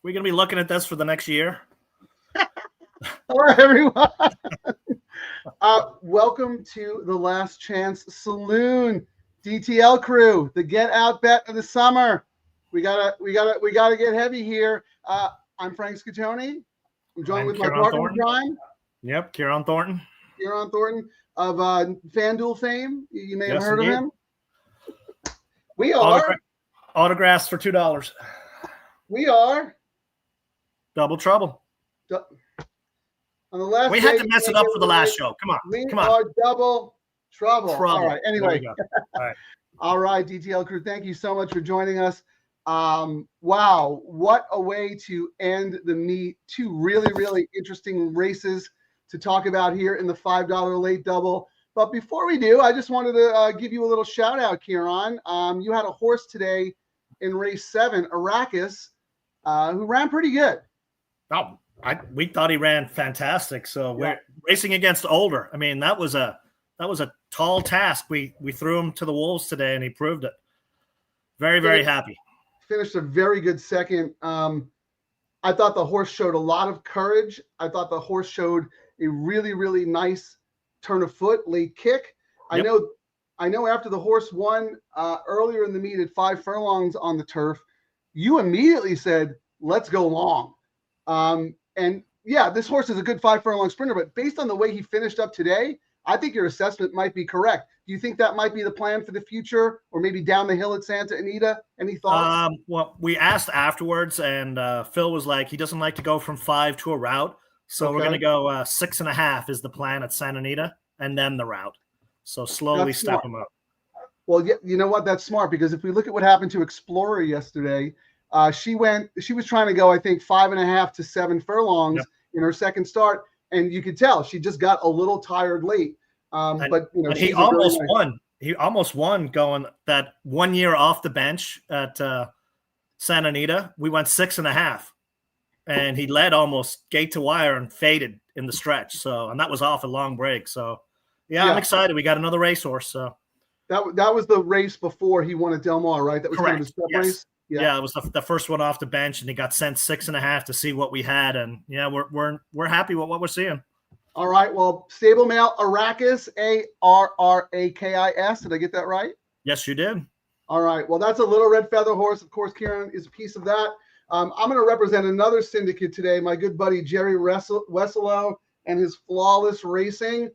We're going to be looking at this for the next year. Hello, everyone. Welcome to the Last Chance Saloon, DTL Crew, the get out bet of the summer. We gotta get heavy here. I'm Frank Scatoni. I'm joined with my partner in crime. Yep, Kieran Thornton. Kieran Thornton of FanDuel fame. You may have heard of him. We are autographs for $2. We are Double Trouble. On the last we had to mess it up for the last show. Come on. We are Double Trouble. All right. Anyway. All right. All right, DTL Crew. Thank you so much for joining us. Wow. What a way to end the meet. Two really, really interesting races to talk about here in the $5 late double. But before we do, I just wanted to give you a little shout out, Kieran. You had a horse today in race 7, Arrakis, who ran pretty good. Oh, we thought he ran fantastic. So we're racing against older. I mean, that was a tall task. We threw him to the wolves today, and he proved it. Very, very happy. Finished a very good second. I thought the horse showed a lot of courage. I thought the horse showed a really, really nice turn of foot, late kick. Yep. I know after the horse won earlier in the meet at 5 furlongs on the turf, you immediately said, let's go long. And yeah, this horse is a good 5 furlong sprinter, but based on the way he finished up today, I think your assessment might be correct. Do you think that might be the plan for the future, or maybe down the hill at Santa Anita? Any thoughts? Well, we asked afterwards, and Phil was like, he doesn't like to go from 5 to a route. So we're going to go 6.5 is the plan at Santa Anita, and then the route. So slowly step him up. Well, yeah, you know what? That's smart, because if we look at what happened to Explorer yesterday, she was trying to go, I think, 5.5 to 7 furlongs in her second start. And you could tell she just got a little tired late. But he almost won. He almost won going that 1 year off the bench at Santa Anita. We went 6.5, and he led almost gate to wire and faded in the stretch. So, and that was off a long break. So, yeah. I'm excited. We got another racehorse. So that was the race before he won at Del Mar, right? That was correct. Kind of his step race. Yeah, it was the first one off the bench, and he got sent 6.5 to see what we had, and we're happy with what we're seeing. All right, well, stable male Arrakis, Arrakis. Did I get that right? Yes, you did. All right, well, that's a little red feather horse. Of course, Kieran is a piece of that. I'm going to represent another syndicate today. My good buddy Jerry Wesselow and his Flawless Racing.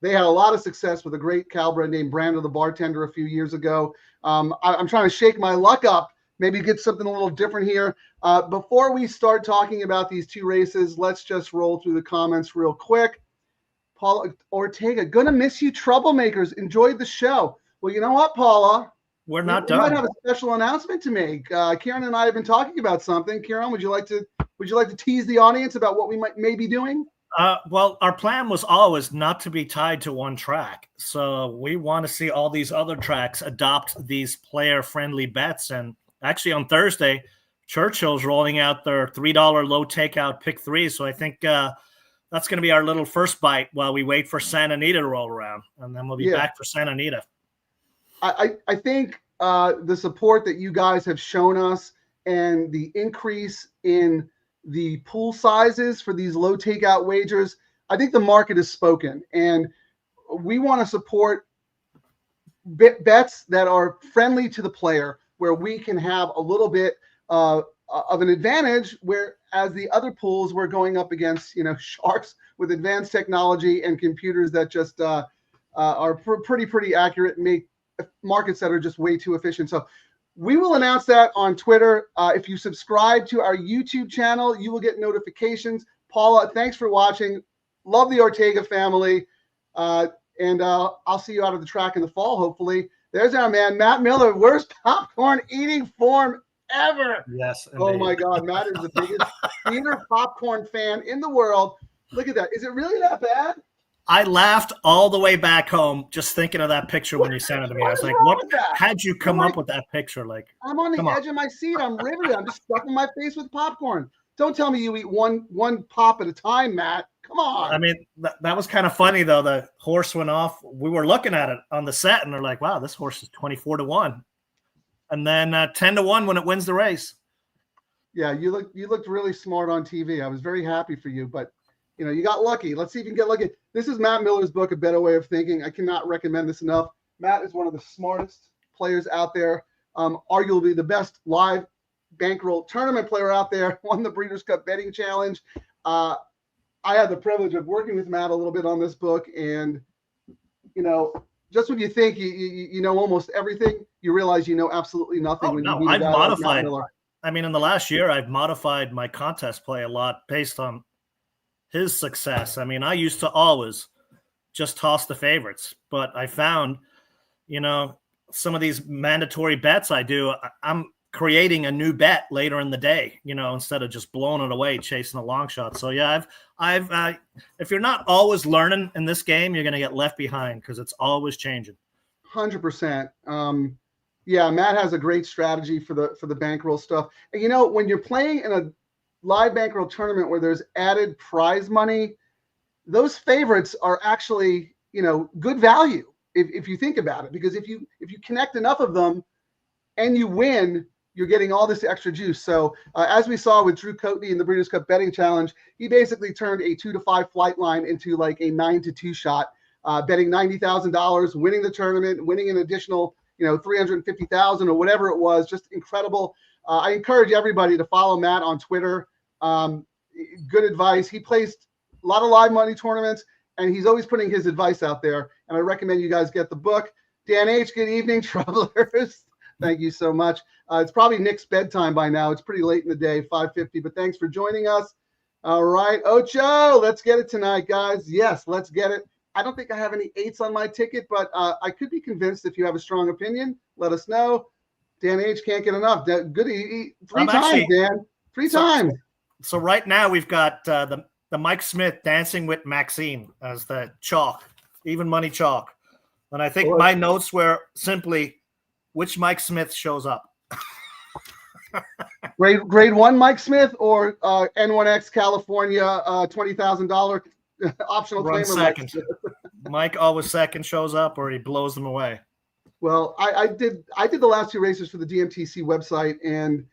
They had a lot of success with a great Calbred named Brando the Bartender a few years ago. I'm trying to shake my luck up, maybe get something a little different here. Before we start talking about these two races, let's just roll through the comments real quick. Paula Ortega, gonna miss you, troublemakers. Enjoyed the show. Well, you know what, Paula? We're not done. We might have a special announcement to make. Kieran and I have been talking about something. Kieran, would you like to tease the audience about what we may be doing? Well, our plan was always not to be tied to one track. So we want to see all these other tracks adopt these player-friendly bets. And actually on Thursday, Churchill's rolling out their $3 low takeout pick 3. So I think that's going to be our little first bite while we wait for Santa Anita to roll around. And then we'll be back for Santa Anita. I think the support that you guys have shown us and the increase in the pool sizes for these low takeout wagers, I think the market has spoken, and we want to support bets that are friendly to the player, where we can have a little bit of an advantage, whereas the other pools we're going up against, sharks with advanced technology and computers that just are pretty accurate and make markets that are just way too efficient. So we will announce that on Twitter. If you subscribe to our YouTube channel, you will get notifications. Paula, thanks for watching. Love the Ortega family. And I'll see you out of the track in the fall, hopefully. There's our man, Matt Miller. Worst popcorn eating form ever. Yes. Indeed. Oh, my God. Matt is the biggest theater popcorn fan in the world. Look at that. Is it really that bad? I laughed all the way back home just thinking of that picture when you sent it to me. I was like, how'd you come up with that picture? Like, I'm on the edge of my seat. I'm riveted. I'm just stuffing my face with popcorn. Don't tell me you eat one pop at a time, Matt. Come on. I mean, that was kind of funny, though. The horse went off. We were looking at it on the set, and they're like, wow, this horse is 24-1. And then 10-1 when it wins the race. Yeah, you looked really smart on TV. I was very happy for you, but you got lucky. Let's see if you can get lucky. This is Matt Miller's book, A Better Way of Thinking. I cannot recommend this enough. Matt is one of the smartest players out there, arguably the best live bankroll tournament player out there, won the Breeders' Cup Betting Challenge. I had the privilege of working with Matt a little bit on this book, and just when you think you know almost everything, you realize you know absolutely nothing when you meet a guy like Matt Miller. I mean, in the last year, I've modified my contest play a lot based on his success. I mean, I used to always just toss the favorites, but I found, some of these mandatory bets I do, I'm creating a new bet later in the day, instead of just blowing it away, chasing a long shot. So yeah, I've if you're not always learning in this game, you're going to get left behind because it's always changing. 100%. Yeah, Matt has a great strategy for the bankroll stuff. And when you're playing in a live bankroll tournament where there's added prize money, those favorites are actually, good value if you think about it, because if you connect enough of them and you win, you're getting all this extra juice. So as we saw with Drew Coatney in the Breeders' Cup Betting Challenge, he basically turned a 2-5 flight line into like a 9-2 shot, betting $90,000, winning the tournament, winning an additional, $350,000 or whatever it was. Just incredible. I encourage everybody to follow Matt on Twitter. Good advice. He plays a lot of live money tournaments, and he's always putting his advice out there. And I recommend you guys get the book. Dan H., good evening, travelers. Thank you so much. It's probably Nick's bedtime by now. It's pretty late in the day, 5:50, but thanks for joining us. All right, Ocho, let's get it tonight, guys. Yes, let's get it. I don't think I have any 8s on my ticket, but I could be convinced. If you have a strong opinion, let us know. Dan H. can't get enough. Good. Three times, Dan. Three times. So right now we've got the Mike Smith Dancing with Maxine as the chalk, even money chalk. And I think my notes were simply, which Mike Smith shows up? grade 1 Mike Smith or N1X California $20,000 optional claimer second. Mike always second shows up, or he blows them away. Well, I did the last 2 races for the DMTC website, and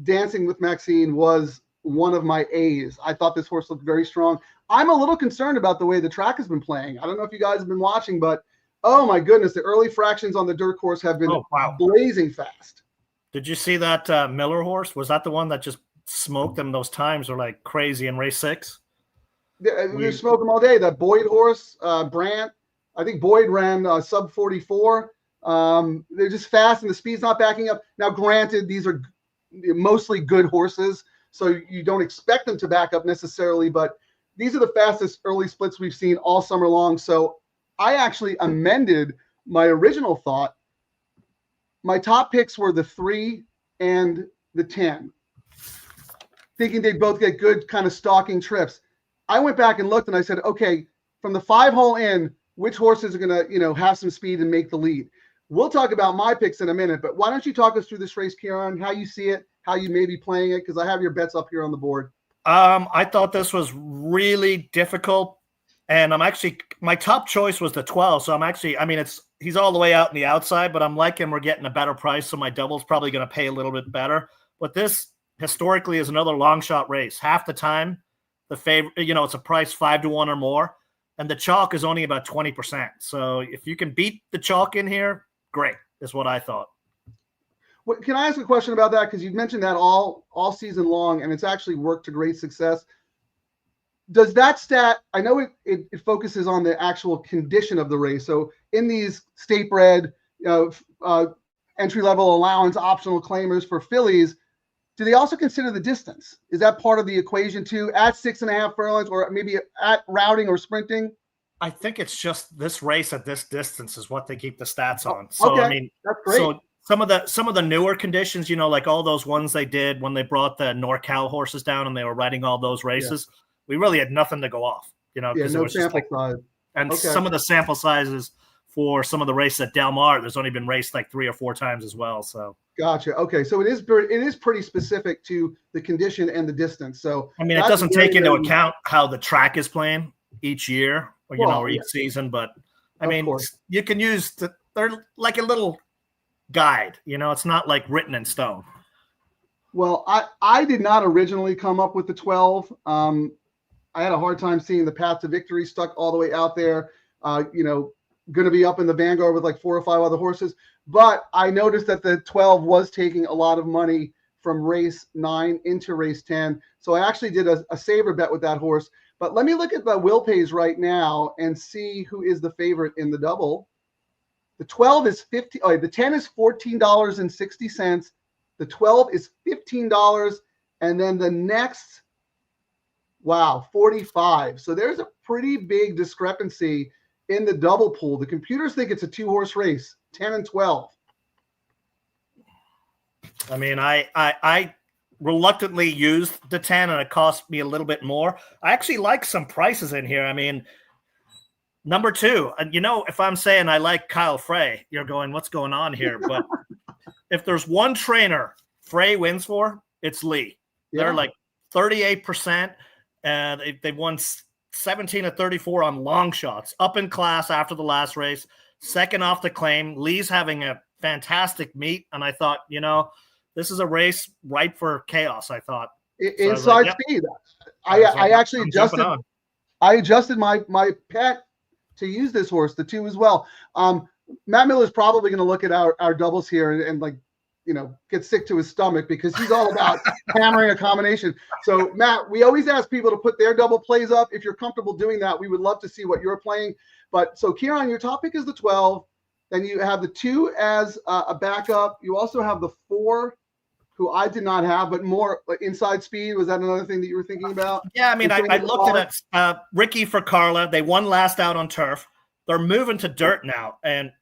Dancing with Maxine was one of my A's. I thought this horse looked very strong. I'm a little concerned about the way the track has been playing. I don't know if you guys have been watching, but oh my goodness, the early fractions on the dirt course have been blazing fast. Did you see that Miller horse? Was that the one that just smoked them? Those times are like crazy in race 6. They smoked them all day. That Boyd horse, Brandt, I think Boyd ran sub 44. They're just fast, and the speed's not backing up. Now, granted, these are mostly good horses, so you don't expect them to back up necessarily, but these are the fastest early splits we've seen all summer long. So I actually amended my original thought. My top picks were the 3 and the 10, thinking they'd both get good kind of stalking trips. I went back and looked, and I said, okay, from the 5-hole in, which horses are going to, have some speed and make the lead? We'll talk about my picks in a minute, but why don't you talk us through this race, Kieran, how you see it, how you may be playing it, because I have your bets up here on the board. I thought this was really difficult, and my top choice was the 12. So he's all the way out in the outside, but I'm liking we're getting a better price, so my double's probably going to pay a little bit better. But this historically is another long shot race. Half the time, the favorite, it's a price 5-1 or more, and the chalk is only about 20%. So if you can beat the chalk in here, great, is what I thought. Well, can I ask a question about that? Because you've mentioned that all season long, and it's actually worked to great success. Does that stat, I know it focuses on the actual condition of the race. So in these state bred, entry-level allowance optional claimers for fillies, do they also consider the distance? Is that part of the equation too, at 6.5 furlongs, or maybe at routing or sprinting? I think it's just this race at this distance is what they keep the stats on. So okay. I mean, that's great. So some of the newer conditions, like all those ones they did when they brought the NorCal horses down and they were riding all those races, we really had nothing to go off, because no sample size. And some of the sample sizes for some of the races at Del Mar, there's only been raced like 3 or 4 times as well. So gotcha. Okay, so it is pretty specific to the condition and the distance. So I mean, it doesn't take into account how the track is playing each year, or each season. But I mean, you can use they're like a little guide. It's not like written in stone. Well, I did not originally come up with the 12. I had a hard time seeing the path to victory stuck all the way out there. Going to be up in the vanguard with like 4 or 5 other horses. But I noticed that the 12 was taking a lot of money from race 9 into race 10. So I actually did a saver bet with that horse. But let me look at the will pays right now and see who is the favorite in the double. The 12 is $50. Oh, the 10 is $14.60. The 12 is $15. And then the next, wow, 45. So there's a pretty big discrepancy in the double pool. The computers think it's a 2-horse race, 10 and 12. I mean, I reluctantly used the 10 and it cost me a little bit more. I actually like some prices in here. I mean, number 2, if I'm saying I like Kyle Frey, you're going, what's going on here? But if there's one trainer Frey wins for, it's Lee. Yeah. They're like 38%, and they won 17 of 34 on long shots, up in class after the last race, second off the claim. Lee's having a fantastic meet, and I thought, this is a race ripe for chaos, I thought. Inside speed. I actually adjusted. I adjusted my pet to use this horse, the 2 as well. Matt Miller's probably going to look at our doubles here and get sick to his stomach because he's all about hammering a combination. So Matt, we always ask people to put their double plays up. If you're comfortable doing that, we would love to see what you're playing. But so Kieran, your top pick is the 12. Then you have the 2 as a backup. You also have the 4, who I did not have, but more inside speed. Was that another thing that you were thinking about? Yeah, I mean, I looked at it. Ricky for Carla. They won last out on turf. They're moving to dirt now, and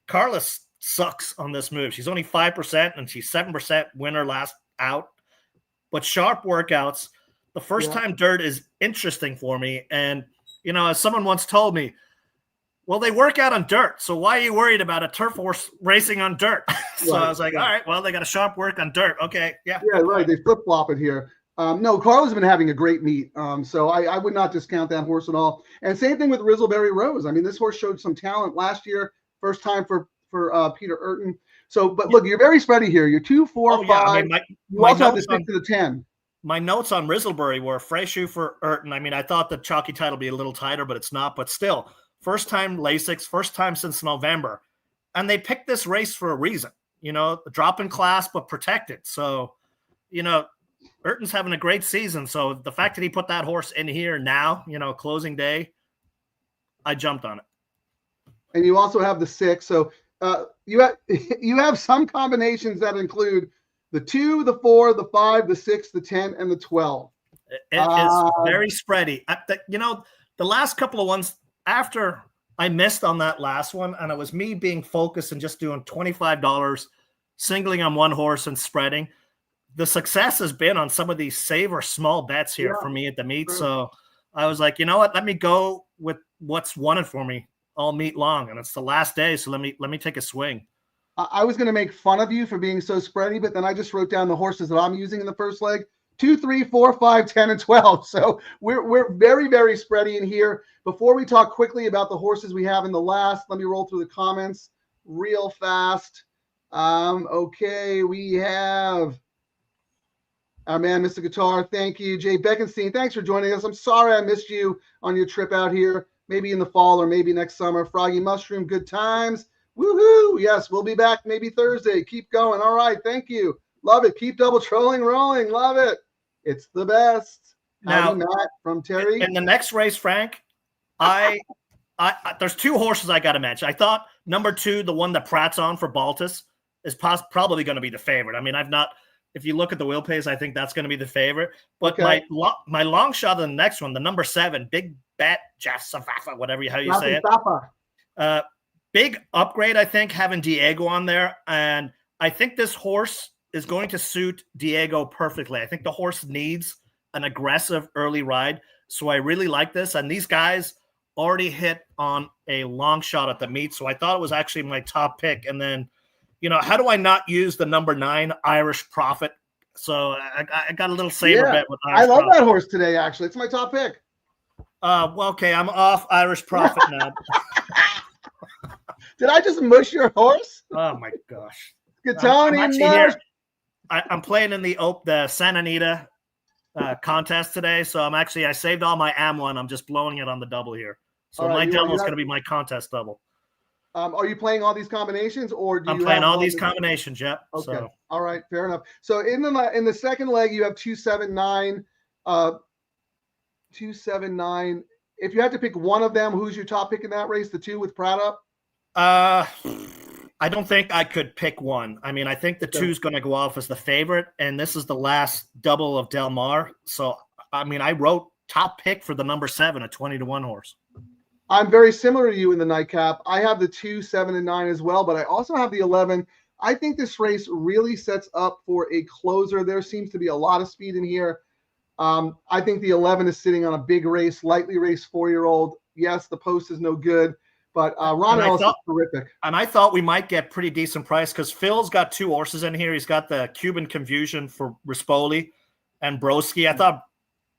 Carla sucks on this move. She's only 5%, and she's 7% winner last out. But sharp workouts. The first time dirt is interesting for me, and as someone once told me, well, they work out on dirt, so why are you worried about a turf horse racing on dirt? So I was like, all right, well, they got a sharp work on dirt. Okay, yeah. Yeah, right. They flip-flop it here. No, Carla's been having a great meet, so I would not discount that horse at all. And same thing with Rizzleberry Rose. I mean, this horse showed some talent last year, first time for Peter Urton. So, but look, you're very spready here. You're 2, 4, 5. I mean, you also have to stick to the 10. My notes on Rizzleberry were fresh shoe for Urton. I mean, I thought the chalky title would be a little tighter, but it's not. But still, first time Lasix, first time since November. And they picked this race for a reason, drop in class, but protected. So, Urton's having a great season. So the fact that he put that horse in here now, closing day, I jumped on it. And you also have the 6. So you have some combinations that include the 2, the 4, the 5, the 6, the 10, and the 12. It is very spready. The last couple of ones, after I missed on that last one, and it was me being focused and just doing $25, singling on one horse and spreading. The success has been on some of these saver small bets here for me at the meet. Sure. So I was like, you know what? Let me go with what's won it for me all meet long, and it's the last day. So let me take a swing. I was going to make fun of you for being so spready, but then I just wrote down the horses that I'm using in the first leg: 2, 3, 4, 5, 10, and 12. So we're very, very spready in here. Before we talk quickly about the horses we have in the last, let me roll through the comments real fast. Okay, we have our man, Mr. Guitar. Thank you. Jay Beckenstein, thanks for joining us. I'm sorry I missed you on your trip out here. Maybe in the fall or maybe next summer. Froggy Mushroom, good times. Woohoo! Yes, we'll be back maybe Thursday. Keep going. All right, thank you. Love it. Keep double trolling rolling. Love it. It's the best. Now, Matt from Terry. In the next race, Frank, I there's 2 horses I got to mention. I thought number 2, the one that Pratt's on for Baltus, is probably going to be the favorite. I mean, if you look at the wheel pace, I think that's going to be the favorite. But my long shot on the next one, the number 7, Big Bet Jassafafa, how you say it. Big upgrade, I think, having Diego on there. And I think this horse is going to suit Diego perfectly. I think the horse needs an aggressive early ride. So I really like this. And these guys already hit on a long shot at the meet. So I thought it was actually my top pick. And then, how do I not use the number 9 Irish Prophet? So I got a little saver bet with Irish I love Prophet. that horse today, actually. It's my top pick. Well, okay, I'm off Irish Prophet now. Did I just mush your horse? Oh, my gosh. Gattoni mush. I'm playing in the Santa Anita contest today, so I saved all my AM1. I'm just blowing it on the double here. So my double is going to be my contest double. Are you playing all these combinations, or do I'm you playing have all these combinations? Yep. Okay. So. All right. Fair enough. So in the second leg, you have 279, 279. If you had to pick one of them, who's your top pick in that race? The two with Pratt up? I don't think I could pick one. I mean, I think the two's going to go off as the favorite, and this is the last double of Del Mar. So, I mean, I wrote top pick for the number 7, a 20-1 horse. I'm very similar to you in the nightcap. I have the 2, 7, and 9 as well, but I also have the 11. I think this race really sets up for a closer. There seems to be a lot of speed in here. I think the 11 is sitting on a big race, lightly raced 4-year-old. Yes, the post is no good, but Ron Ellis is terrific. And I thought we might get pretty decent price because Phil's got 2 horses in here. He's got the Cuban Confusion for Rispoli and Broski. I thought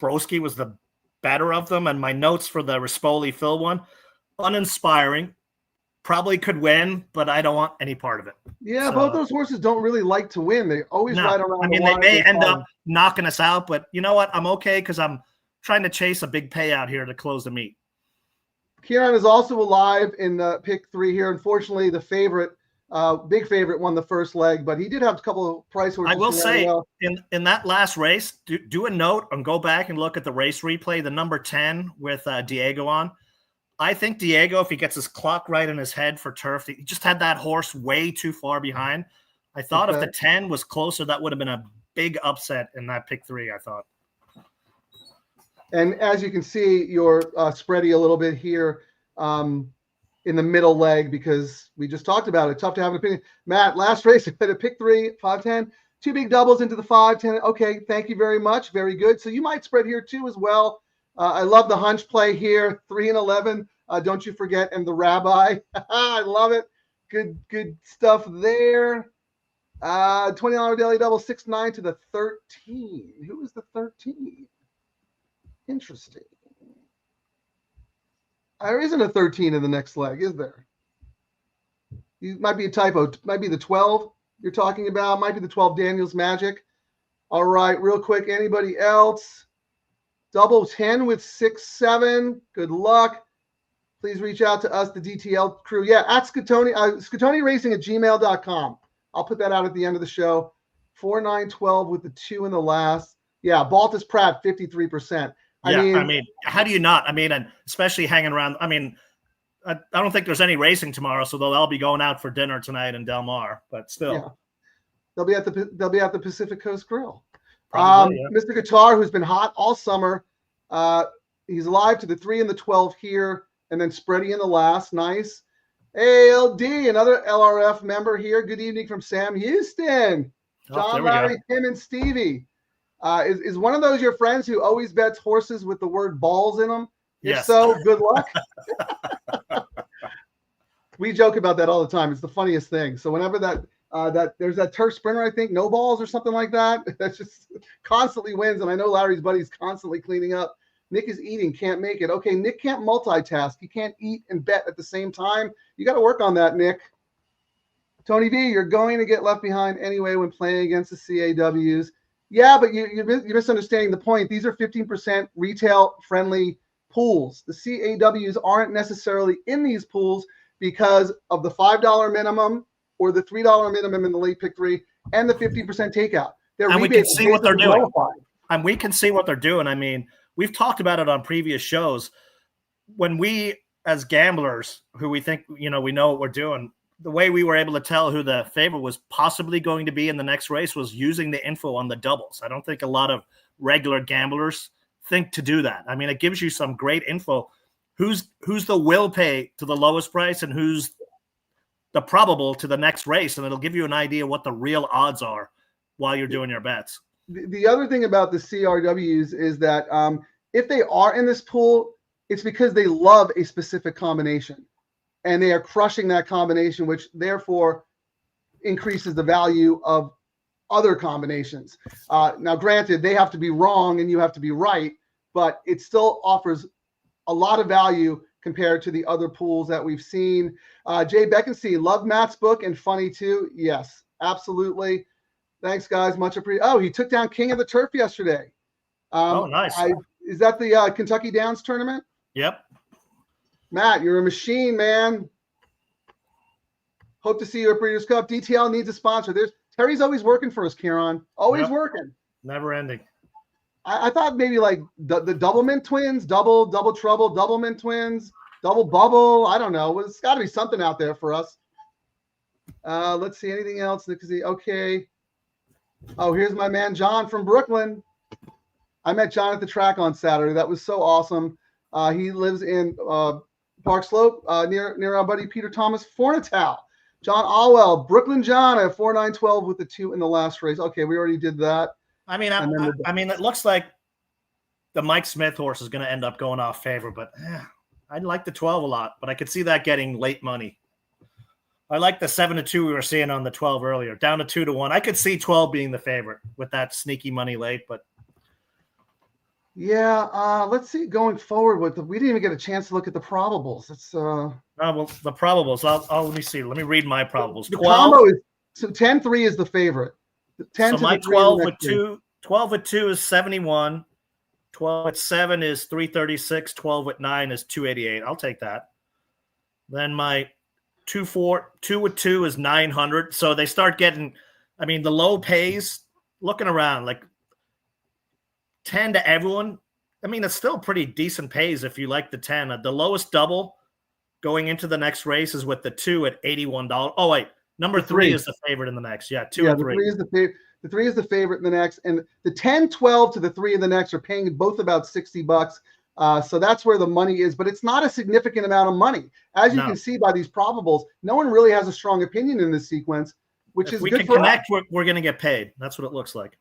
Broski was the better of them, and my notes for the Rispoli Phil one, uninspiring. Probably could win, but I don't want any part of it. Yeah, both those horses don't really like to win. They always ride around. I mean, they may end up knocking us out, but you know what? I'm okay because I'm trying to chase a big payout here to close the meet. Kieran is also alive in the pick 3 here. Unfortunately, the favorite, big favorite, won the first leg, but he did have a couple of price horses. I will say, in that last race, do a note and go back and look at the race replay, the number 10 with Diego on. I think Diego, if he gets his clock right in his head for turf, he just had that horse way too far behind. I thought if the 10 was closer, that would have been a big upset in that pick 3, I thought. And as you can see, you're spready a little bit here in the middle leg because we just talked about it. Tough to have an opinion. Matt, last race, I put a pick 3, 5-10, 2 big doubles into the 5-10. Okay, thank you very much. Very good. So you might spread here too as well. I love the hunch play here, 3 and 11. Don't you forget, and the rabbi. I love it. Good stuff there. $20 daily double, 6-9 to the 13. Who is the 13? Interesting. There isn't a 13 in the next leg, is there? It might be a typo. It might be the 12 you're talking about. Might be the 12 Daniels Magic. All right, real quick. Anybody else? Double 10 with 6-7. Good luck. Please reach out to us, the DTL crew. Yeah, at Scatoni, ScatoniRacing@gmail.com. I'll put that out at the end of the show. 4-9-12 with the 2 in the last. Yeah, Baltus Pratt, 53%. I mean, how do you not? I mean, and especially hanging around. I mean, I don't think there's any racing tomorrow, so they'll all be going out for dinner tonight in Del Mar. But still, yeah. they'll be at the Pacific Coast Grill. Probably, yeah. Mr. Guitar, who's been hot all summer, he's alive to the 3 and the 12 here, and then spready in the last. Nice. ALD, another LRF member here. Good evening from Sam Houston. John, Larry, Tim, and Stevie. Is one of those your friends who always bets horses with the word balls in them? If so, good luck. We joke about that all the time. It's the funniest thing. So whenever that there's that turf sprinter, I think, no balls or something like that, that's just constantly wins. And I know Larry's buddy's constantly cleaning up. Nick is eating, can't make it. Okay, Nick can't multitask. He can't eat and bet at the same time. You got to work on that, Nick. Tony V, you're going to get left behind anyway when playing against the CAWs. Yeah, but you're misunderstanding the point. These are 15% retail-friendly pools. The CAWs aren't necessarily in these pools because of the $5 minimum or the $3 minimum in the late pick 3 and the 50% takeout. And we can see what they're doing. And we can see what they're doing. I mean, we've talked about it on previous shows. When we, as gamblers, who we think, we know what we're doing, the way we were able to tell who the favorite was possibly going to be in the next race was using the info on the doubles. I don't think a lot of regular gamblers think to do that. I mean, it gives you some great info. Who's the will pay to the lowest price and who's the probable to the next race, and it'll give you an idea what the real odds are while you're doing your bets. The other thing about the CRWs is that if they are in this pool, it's because they love a specific combination. And they are crushing that combination, which therefore increases the value of other combinations. Now, granted, they have to be wrong and you have to be right, but it still offers a lot of value compared to the other pools that we've seen. Jay Beckensee, love Matt's book and funny too. Yes, absolutely. Thanks, guys. Much appreciated. Oh, he took down King of the Turf yesterday. Oh, nice. Is that the Kentucky Downs tournament? Yep. Matt, you're a machine, man. Hope to see you at Breeders' Cup. DTL needs a sponsor. Terry's always working for us, Kieran. Always working. Never ending. I thought maybe like the Doublemint twins, double trouble, Doublemint twins, double bubble. I don't know. Well, it's got to be something out there for us. Let's see. Anything else? Okay. Oh, here's my man John from Brooklyn. I met John at the track on Saturday. That was so awesome. He lives in Park Slope near our buddy Peter Thomas Fornatow. John Allwell, Brooklyn John at 4.912 with the 2 in the last race. Okay, we already did that. I mean, it looks like the Mike Smith horse is going to end up going off favor, but I like the 12 a lot, but I could see that getting late money. I like the 7-2 we were seeing on the 12 earlier, down to 2-1. I could see 12 being the favorite with that sneaky money late, but yeah, let's see going forward we didn't even get a chance to look at the probables. It's well, the probables. Let me see. Let me read my probables. The combo is 10-3 is the favorite. 10 so my 12 with 2. 12 with 2 is 71. 12 with 7 is 336. 12 with 9 is 288. I'll take that. Then my 2 with 2 is 900. So they start getting, I mean, the low pays, looking around, like 10 to everyone. I mean, it's still pretty decent pays if you like the 10. The lowest double going into the next race is with the 2 at $81. Oh, wait. Number 3 is the favorite in the next. Yeah, 2 and 3. The 3 is the favorite. The 3 is the favorite in the next, and the 10, 12 to the 3 in the next are paying both about $60. So that's where the money is, but it's not a significant amount of money. As you can see by these probables, no one really has a strong opinion in this sequence, which is good for us. If we can connect, we're going to get paid. That's what it looks like.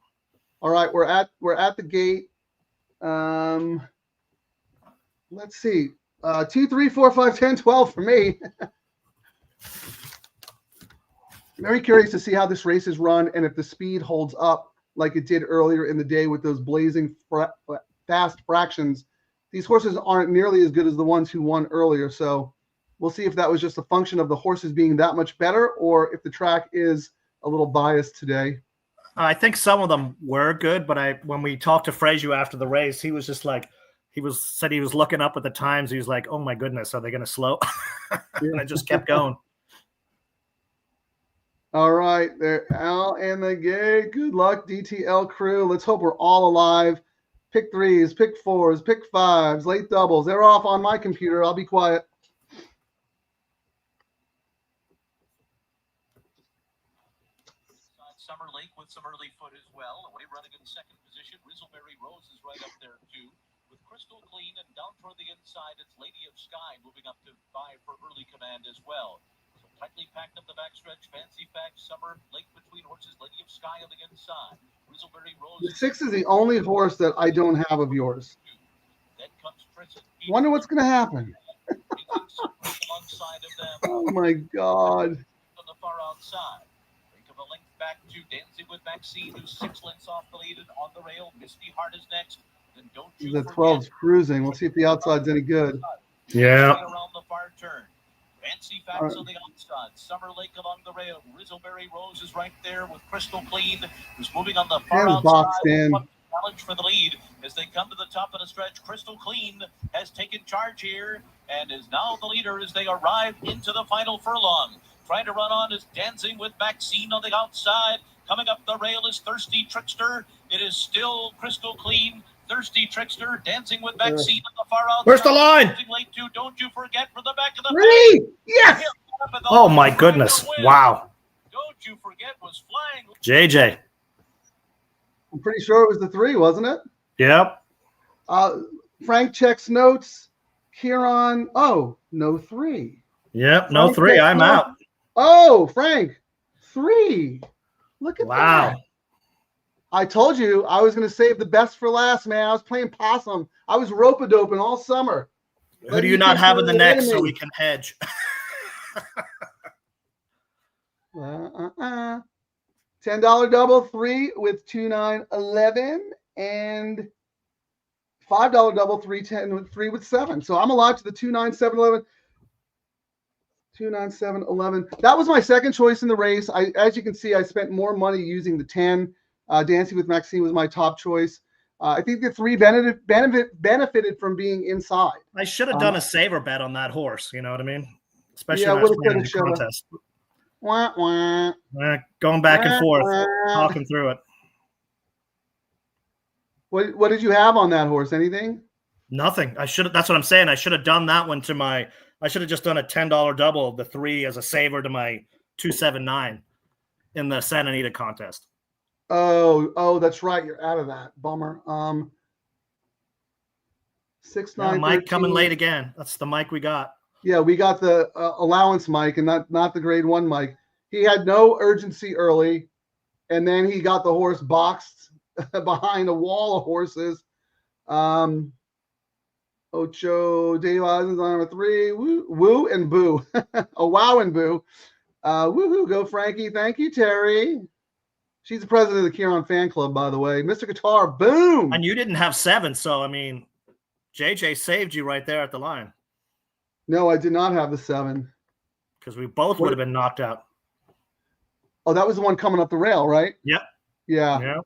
All right, we're at the gate. Let's see. 2, 3, 4, 5, 10, 12 for me. Very curious to see how this race is run and if the speed holds up like it did earlier in the day with those blazing fast fractions. These horses aren't nearly as good as the ones who won earlier, so we'll see if that was just a function of the horses being that much better or if the track is a little biased today. I think some of them were good, but when we talked to Frazier after the race, he was just like, said he was looking up at the times. He was like, oh my goodness, are they going to slow? And I just kept going. All right, they're out in the gate. Good luck, DTL crew. Let's hope we're all alive. Pick 3s, pick 4s, pick 5s, late doubles. They're off on my computer. I'll be quiet. Summer Lake with some early foot as well. Away running in second position. Rizzleberry Rose is right up there too. With Crystal Clean and down toward the inside, it's Lady of Sky moving up to 5 for early command as well. So tightly packed up the backstretch. Fancy Facts, Summer Lake between horses. Lady of Sky on the inside. Rizzleberry Rose. The 6 is the only horse that I don't have of yours. Then comes Tristan. Wonder what's going to happen. Alongside of them. Oh my God. On the far outside. A length back to Dancing with Maxine, who's 6 lengths off the lead and on the rail. Misty Heart is next. Then don't you the 12's cruising. We'll see if the outside's any good. Yeah. Around the far turn. Fancy Facts on the outside. Summer Lake along the rail. Rizzleberry Rose is right there with Crystal Clean, who's moving on the far outside. Boxed in. Challenge for the lead as they come to the top of the stretch. Crystal Clean has taken charge here and is now the leader as they arrive into the final furlong. Trying to run on is Dancing with Maxine on the outside. Coming up the rail is Thirsty Trickster. It is still Crystal Clean. Thirsty Trickster, Dancing with Maxine on the far outside. Where's the line? Late too. Don't you forget for the back of the 3! Yes! Oh my goodness. Wow. Don't you forget was flying. JJ. I'm pretty sure it was the 3, wasn't it? Yep. Frank checks notes. Kieran, no 3. Yep, no 3. I'm out. Oh, Frank, 3. Look at that. Wow. I told you I was going to save the best for last, man. I was playing possum. I was rope-a-doping all summer. Who do you not have in the next so we can hedge? $10 double, 3 with 2, 9, 11, and $5 double, 3, 10 with 3 with 7. So I'm alive to the 2, 9, 7, 11. 2, 9, 7, 11. That was my second choice in the race. As you can see, I spent more money using the 10. Dancing with Maxine was my top choice. I think the 3 benefited from being inside. I should have done a saver bet on that horse. You know what I mean? Especially Yeah, when I was woulda, playing in the coulda, shoulda. contest. Wah, wah. Going back and forth, Wah, wah. talking through it. What did you have on that horse? Anything? Nothing. That's what I'm saying. I should have done that one I should have just done a $10 double, the 3 as a saver to my 279 in the Santa Anita contest. Oh, that's right. You're out of that. Bummer. 6, 9, Mike 13. coming late again. That's the Mike we got. Yeah, we got the allowance Mike and not the grade 1 Mike. He had no urgency early, and then he got the horse boxed behind a wall of horses. Ocho, Dave Eisen's on number 3. Woo and boo. A wow and boo. Woohoo, go Frankie. Thank you, Terry. She's the president of the Kieran fan club, by the way. Mr. Guitar, boom. And you didn't have 7, so I mean, JJ saved you right there at the line. No, I did not have the 7. Because we both would have been knocked out. Oh, that was the one coming up the rail, right? Yep. Yeah.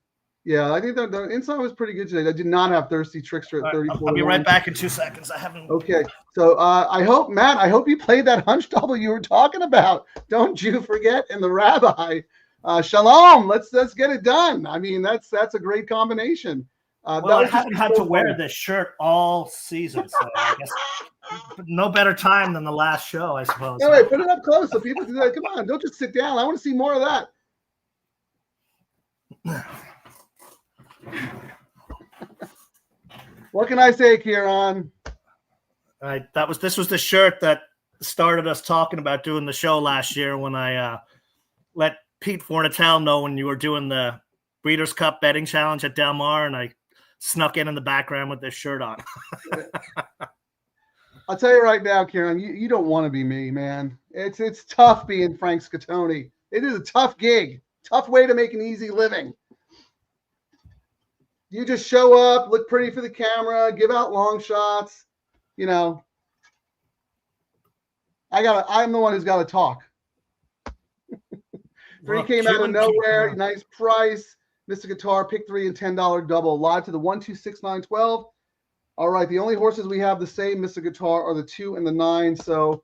Yeah, I think the inside was pretty good today. I did not have Thirsty Trickster at 34. I'll be right back in 2 seconds. I haven't. Okay. So I hope, Matt, you played that hunch double you were talking about. Don't you forget. And the rabbi. Shalom. Let's get it done. I mean, that's a great combination. Well, I haven't had to wear this shirt all season, so I guess no better time than the last show, I suppose. No, wait, put it up close so people can say, come on, don't just sit down. I want to see more of that. What can I say, Kieran? This was the shirt that started us talking about doing the show last year when I let Pete Fornatel know when you were doing the Breeders' Cup betting challenge at Del Mar, and I snuck in the background with this shirt on. I'll tell you right now, Kieran, you don't want to be me, man. It's tough being Frank Scottoni. It is a tough gig, tough way to make an easy living. You just show up, look pretty for the camera, give out long shots. You know, I'm the one who's got to talk. 3 came out of nowhere. Nice price. Mr. Guitar, pick 3 and $10 double. Live to the 1, 2, 6, 9, 12. All right. The only horses we have the same, Mr. Guitar, are the 2 and the 9. So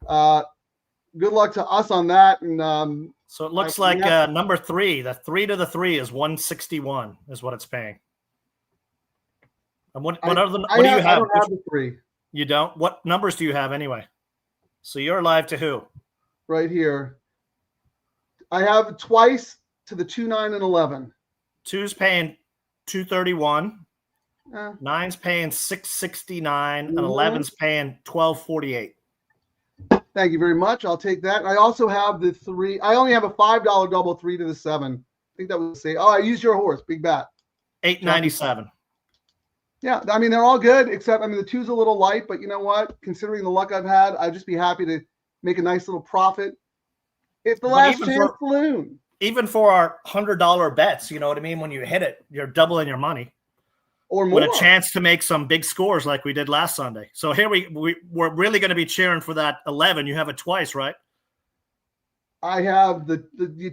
good luck to us on that. And so it looks like number 3, the 3 to the 3 is 161 is what it's paying. And what do you have? I don't have the 3. You don't? What numbers do you have anyway? So you're live to who? Right here. I have twice to the 2, 9, and 11. 2's paying 231. 9's paying 669, and 11's paying 1248. Thank you very much. I'll take that. I also have the 3. I only have a $5 double 3 to the 7. I think that would say. Oh, I used your horse, big bat. 897. Yeah, I mean they're all good except the 2's a little light, but you know what? Considering the luck I've had, I'd just be happy to make a nice little profit. It's the last chance saloon. Even for our $100 bets, you know what I mean? When you hit it, you're doubling your money. Or more. With a chance to make some big scores like we did last Sunday. So here we're really going to be cheering for that 11. You have it twice, right? I have the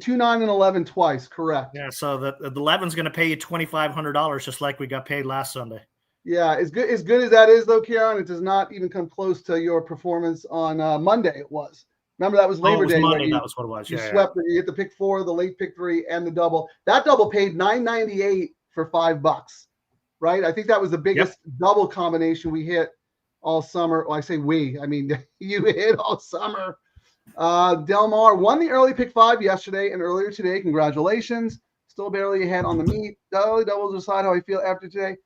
2, 9, and 11 twice, correct. Yeah, so the 11's going to pay you $2,500 just like we got paid last Sunday. Yeah, as good as that is, though, Kieran, it does not even come close to your performance on Monday. It was. Remember, that was Labor Day. Monday, that was what it was. You swept it. You hit the pick 4, the late pick 3, and the double. That double paid $9.98 for $5, right? I think that was the biggest double combination we hit all summer. Well, I say we. I mean, you hit all summer. Del Mar won the early pick 5 yesterday and earlier today. Congratulations. Still barely ahead on the meet. Doubles decide how I feel after today.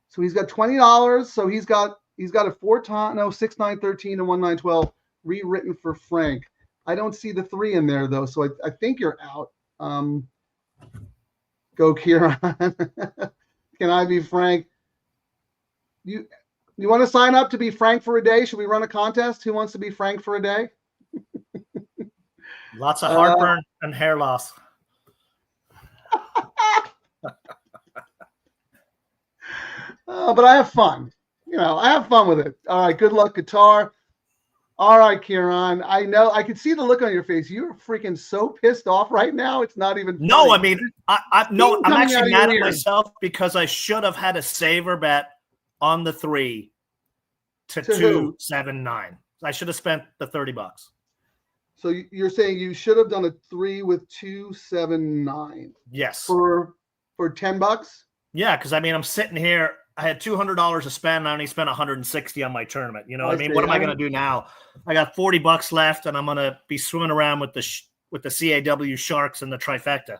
So he's got $20. So he's got a 4 time, no, 6, 9, 13, and 1, 9, 12 rewritten for Frank. I don't see the 3 in there though. So I think you're out. Go Kieran. Can I be Frank? You want to sign up to be Frank for a day? Should we run a contest? Who wants to be Frank for a day? Lots of heartburn and hair loss. But I have fun. I have fun with it. All right. Good luck, Guitar. All right, Kieran. I know. I can see the look on your face. You're freaking so pissed off right now. It's not even funny. No, I mean, no, I'm coming out actually of mad your at ears. myself because I should have had a saver bet on the 3 to To who? 279. I should have spent the $30. So you're saying you should have done a 3 with 279 Yes. for $10? Yeah, because I mean, I'm sitting here. I had $200 to spend. I only spent 160 on my tournament. You know what I mean? see. What am I going to do now? I got $40 left, and I'm going to be swimming around with the CAW Sharks and the trifecta.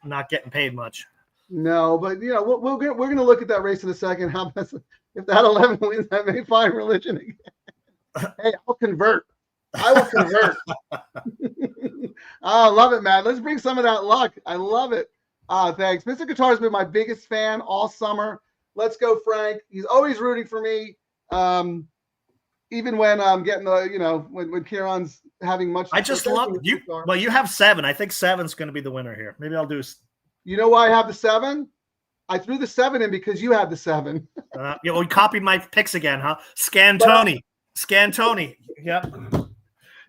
I'm not getting paid much. No, but you know we're going to look at that race in a second. How if that 11 wins, I may find religion again. Hey, I'll convert. I will convert. Oh, love it, man. Let's bring some of that luck. I love it. Thanks. Mr. Guitar has been my biggest fan all summer. Let's go, Frank. He's always rooting for me. Even when I'm getting when Kieran's having much. I just love you. Well, you have 7. I think 7's going to be the winner here. Maybe I'll do. You know why I have the 7? I threw the 7 in because you had the 7. You copied my picks again, huh? Scantoni. Yep.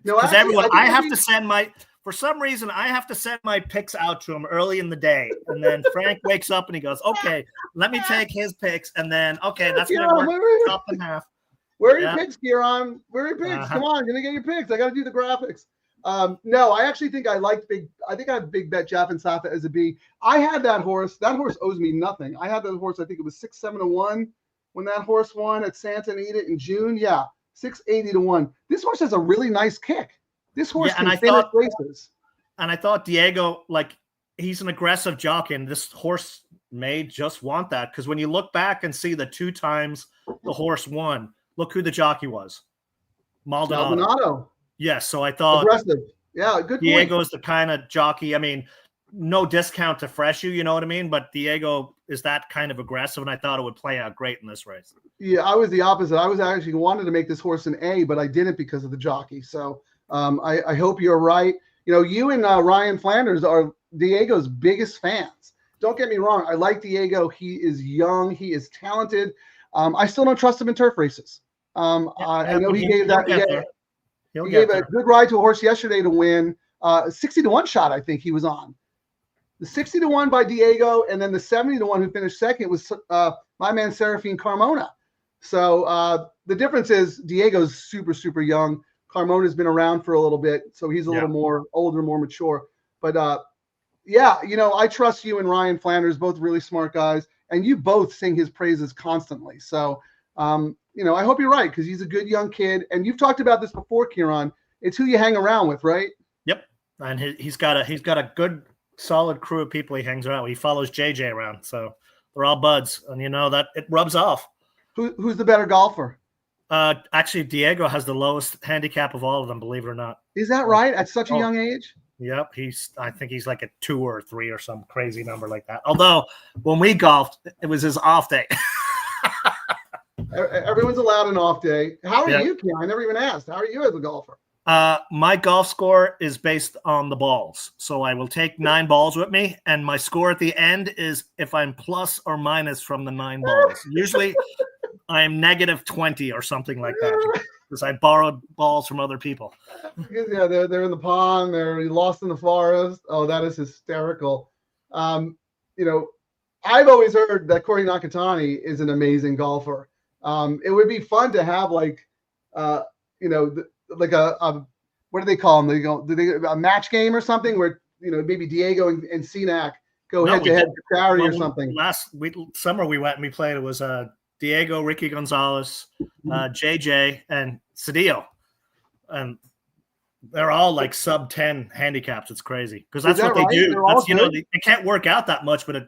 No, because everyone, I have to send my. For some reason, I have to send my picks out to him early in the day, and then Frank wakes up and he goes, "Okay, let me take his picks," and then that's going to work up in half. Where are your picks, Kieran? Where are your picks? Come on, you're gonna get your picks. I got to do the graphics. No, I actually think I liked big. I think I have Big Bet Jaff and Safa as a B. I had that horse. That horse owes me nothing. I had that horse. I think it was 6-7-1 when that horse won at Santa Anita in June. Yeah, 680-1. This horse has a really nice kick. This horse can finish races. And I thought Diego, he's an aggressive jockey, and this horse may just want that because when you look back and see the 2 times the horse won, look who the jockey was. Maldonado. Yes, so I thought aggressive. Yeah, good. Diego's the kind of jockey. I mean, no discount to Fresh you know what I mean? But Diego is that kind of aggressive, and I thought it would play out great in this race. Yeah, I was the opposite. I was actually wanted to make this horse an A, but I didn't because of the jockey. So I hope you're right. You know, you and Ryan Flanders are Diego's biggest fans. Don't get me wrong. I like Diego. He is young. He is talented. I still don't trust him in turf races. I know he gave that. He gave a good ride to a horse yesterday to win. 60-1 shot, I think he was on. The 60-1 by Diego, and then the 70-1 who finished second was my man Serafine Carmona. So the difference is Diego's super, super young. Carmona's been around for a little bit, so he's a little more older, more mature. But I trust you and Ryan Flanders, both really smart guys, and you both sing his praises constantly. So, I hope you're right because he's a good young kid. And you've talked about this before, Kieran. It's who you hang around with, right? Yep, and he's got a good, solid crew of people he hangs around with. He follows JJ around, so they're all buds, and that it rubs off. Who's the better golfer? Actually, Diego has the lowest handicap of all of them, believe it or not. Is that right? At such a young age? Yep. I think he's like a 2 or 3 or some crazy number like that. Although when we golfed, it was his off day. Everyone's allowed an off day. How are you, Ken? I never even asked. How are you as a golfer? My golf score is based on the balls. So I will take 9 balls with me, and my score at the end is if I'm plus or minus from the 9 balls. Usually I'm -20 or something like that because I borrowed balls from other people. Yeah, they're in the pond. They're lost in the forest. Oh, that is hysterical. I've always heard that Corey Nakatani is an amazing golfer. It would be fun to have what do they call them? A match game or something where maybe Diego and Cenac go head to head for charity or something. Last summer we went and we played. It was Diego, Ricky Gonzalez, JJ, and Cedillo, and they're all like sub 10 handicaps. It's crazy because that's what they do. That's, they can't work out that much, but it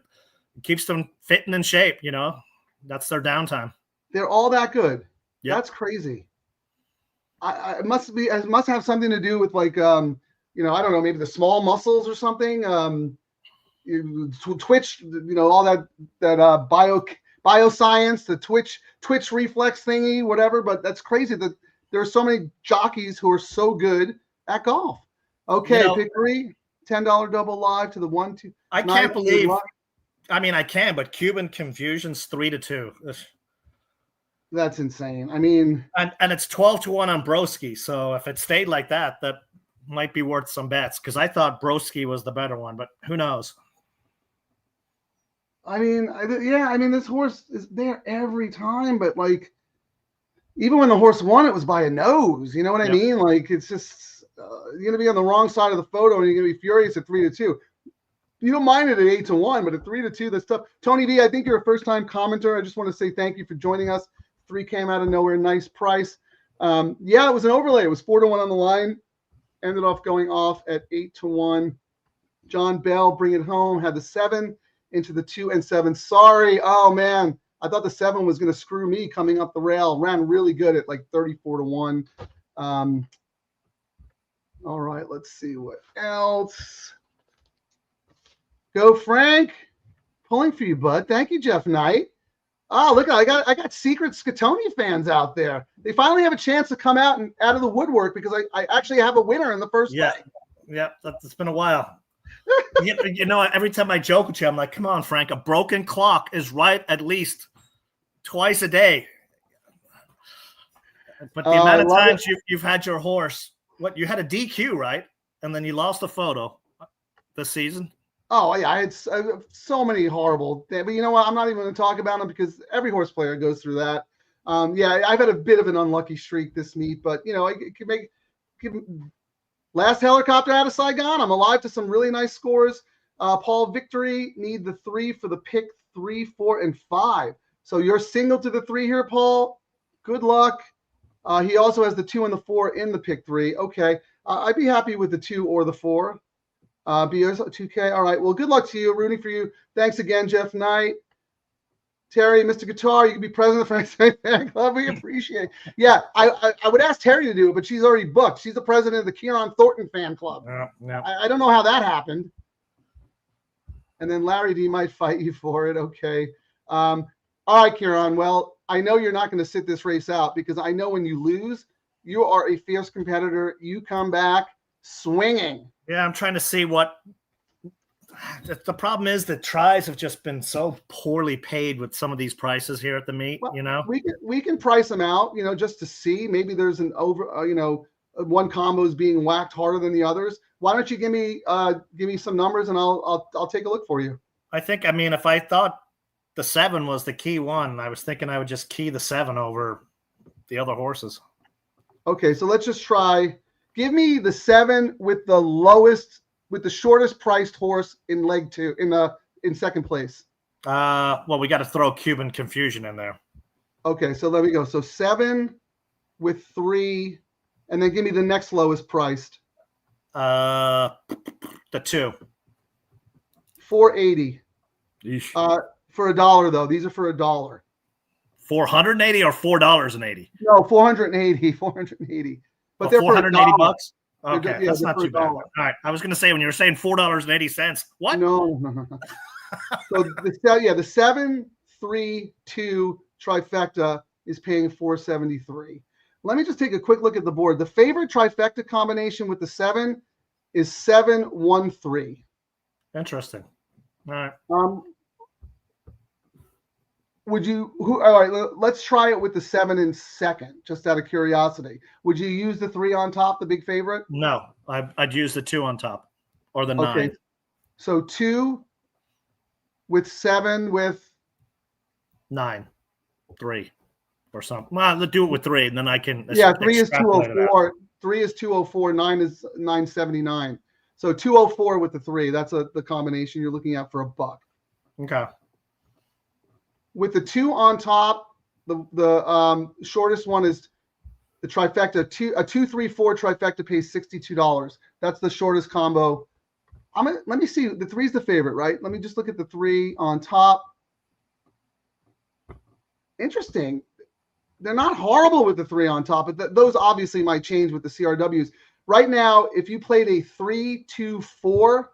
keeps them fit and in shape. That's their downtime. They're all that good. Yep. That's crazy. It must have something to do with I don't know, maybe the small muscles or something. Twitch, all that bioscience, the twitch reflex thingy, whatever. But that's crazy that there are so many jockeys who are so good at golf. Okay, pick 3, $10 double live to the 1, 2. I can't believe. I mean, I can, but Cuban Confusion's 3-2. That's insane. I mean, and it's 12-1 on Broski. So if it stayed like that, that might be worth some bets because I thought Broski was the better one, but who knows? I mean, this horse is there every time, but like, even when the horse won, it was by a nose. You know what I mean? Like, it's just you're gonna be on the wrong side of the photo, and you're gonna be furious at 3-2. You don't mind it at 8-1, but at 3-2, that's tough. Tony V, I think you're a first-time commenter. I just want to say thank you for joining us. 3 came out of nowhere, nice price. Yeah, it was an overlay. It was 4-1 on the line. Ended off going off at 8-1. John Bell, bring it home. Had the 7 into the 2 and 7. Sorry. Oh man, I thought the 7 was going to screw me coming up the rail. Ran really good at like 34-1. All right, let's see what else. Go Frank. Pulling for you, bud. Thank you, Jeff Knight. Oh, look, I got secret Scatoni fans out there. They finally have a chance to come out and out of the woodwork because I actually have a winner in the first day. Yeah, it's been a while. You know, every time I joke with you, I'm like, come on, Frank, a broken clock is right at least twice a day. But the amount of times you've had your horse, you had a DQ, right? And then you lost a photo this season. Oh, yeah, I had so many horrible things. But you know what? I'm not even going to talk about them because every horse player goes through that. Yeah, I've had a bit of an unlucky streak this meet, but, you know, I can last helicopter out of Saigon. I'm alive to some really nice scores. Paul Victory need the 3 for the pick 3, 4, and 5. So you're single to the 3 here, Paul. Good luck. He also has the 2 and the 4 in the pick 3. Okay. I'd be happy with the 2 or the 4. BS 2K. All right. Well, good luck to you. Rooting for you. Thanks again, Jeff Knight. Terry, Mr. Guitar, you can be president of the Frank Fan Club. We appreciate it. Yeah, I would ask Terry to do it, but she's already booked. She's the president of the Kieran Thornton Fan Club. I don't know how that happened. And then Larry D might fight you for it. Okay. All right, Kieran. Well, I know you're not going to sit this race out because I know when you lose, you are a fierce competitor. You come back swinging. Yeah, I'm trying to see what the problem is. That tries have just been so poorly paid with some of these prices here at the meet. Well, you know, we can price them out, you know, just to see maybe there's an one combo is being whacked harder than the others. Why don't you give me some numbers and I'll take a look for you. I mean, if I thought the 7 was the key one, I was thinking I would just key the 7 over the other horses. Okay, so let's just try. Give me the 7 with the shortest priced horse in leg 2 in second place. Well, we got to throw Cuban Confusion in there. Okay, so let me go. So 7 with 3, and then give me the next lowest priced. The 2. 480. For $1 though. These are for $1. 480 or $4.80? No, 480. 480. But they're $480. Okay, yeah, that's not too bad. All right, I was going to say when you were saying $4.80, what? No. So the 7, 3, 2 trifecta is paying $473. Let me just take a quick look at the board. The favorite trifecta combination with the 7 is 7-1-3. Interesting. All right. All right, let's try it with the 7 in second, just out of curiosity. Would you use the 3 on top, the big favorite? No, I'd use the 2 on top or the 9. Okay. So 2 with 7 with 9, 3 or something. Well, let's do it with 3 and then I can. 3 is 204. 3 is 204. 9 is 979. So 204 with the 3. That's the combination you're looking at for $1. Okay. With the 2 on top, the shortest one is the trifecta. A 2-3-4 trifecta pays $62. That's the shortest combo. Let me see. The 3 is the favorite, right? Let me just look at the 3 on top. Interesting. They're not horrible with the 3 on top, but those obviously might change with the CRWs. Right now, if you played a 3-2-4,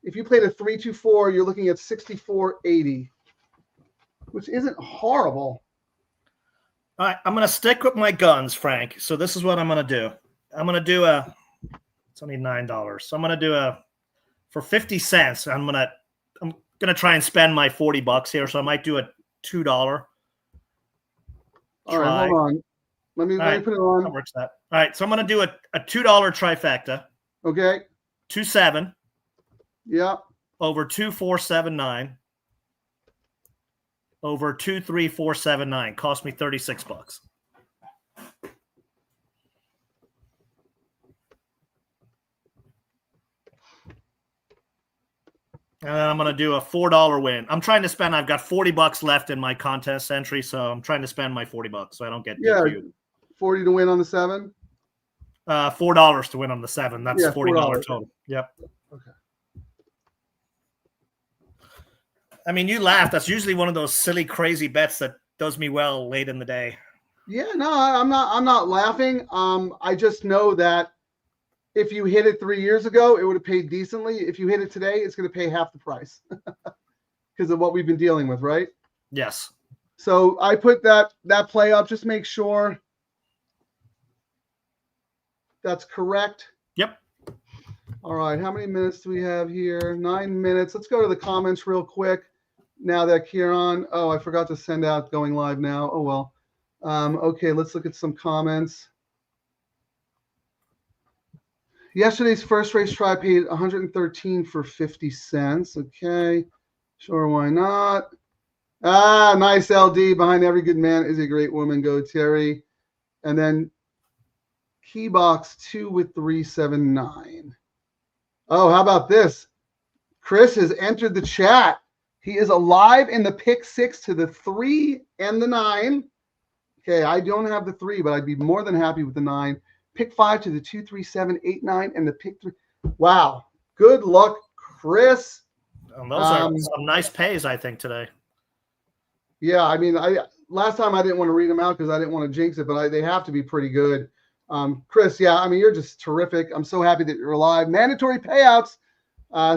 you're looking at $64.80. Which isn't horrible. All right, I'm going to stick with my guns, Frank. So this is what I'm going to do. I'm going to do it's only $9. So I'm going to do for 50 cents. I'm going to try and spend my $40 here. So I might do a $2. All right, hold on. Let me put it on. That works that. All right, so I'm going to do a $2 trifecta. Okay. 2-7. Yeah. Over 2-4-7-9. Over 2-3-4-7-9. Cost me $36. And I'm going to do a $4 win. I'm trying to spend, I've got $40 left in my contest entry, so I'm trying to spend my $40 so I don't get DQ'd. 40 to win on the 7? $4 to win on the 7. That's $40 total. Yep. Okay. I mean, you laugh. That's usually one of those silly, crazy bets that does me well late in the day. Yeah, no, I'm not laughing. I just know that if you hit it 3 years ago, it would have paid decently. If you hit it today, it's going to pay half the price because of what we've been dealing with, right? Yes. So I put that play up. Just make sure that's correct. Yep. All right. How many minutes do we have here? 9 minutes. Let's go to the comments real quick. Now that Kieran, I forgot to send out going live now. Oh, well. Okay, let's look at some comments. Yesterday's first race try paid 113 for 50 cents. Okay. Sure, why not? Nice LD. Behind every good man is a great woman. Go, Terry. And then Keybox 2 with 379. Oh, how about this? Chris has entered the chat. He is alive in the pick 6 to the 3 and the 9. Okay, I don't have the 3, but I'd be more than happy with the 9. Pick 5 to the 2, 3, 7, 8, 9, and the pick 3. Wow. Good luck, Chris. Those are some nice pays, I think, today. Yeah, I mean, last time I didn't want to read them out because I didn't want to jinx it, but they have to be pretty good. Chris, yeah, I mean, you're just terrific. I'm so happy that you're alive. Mandatory payouts.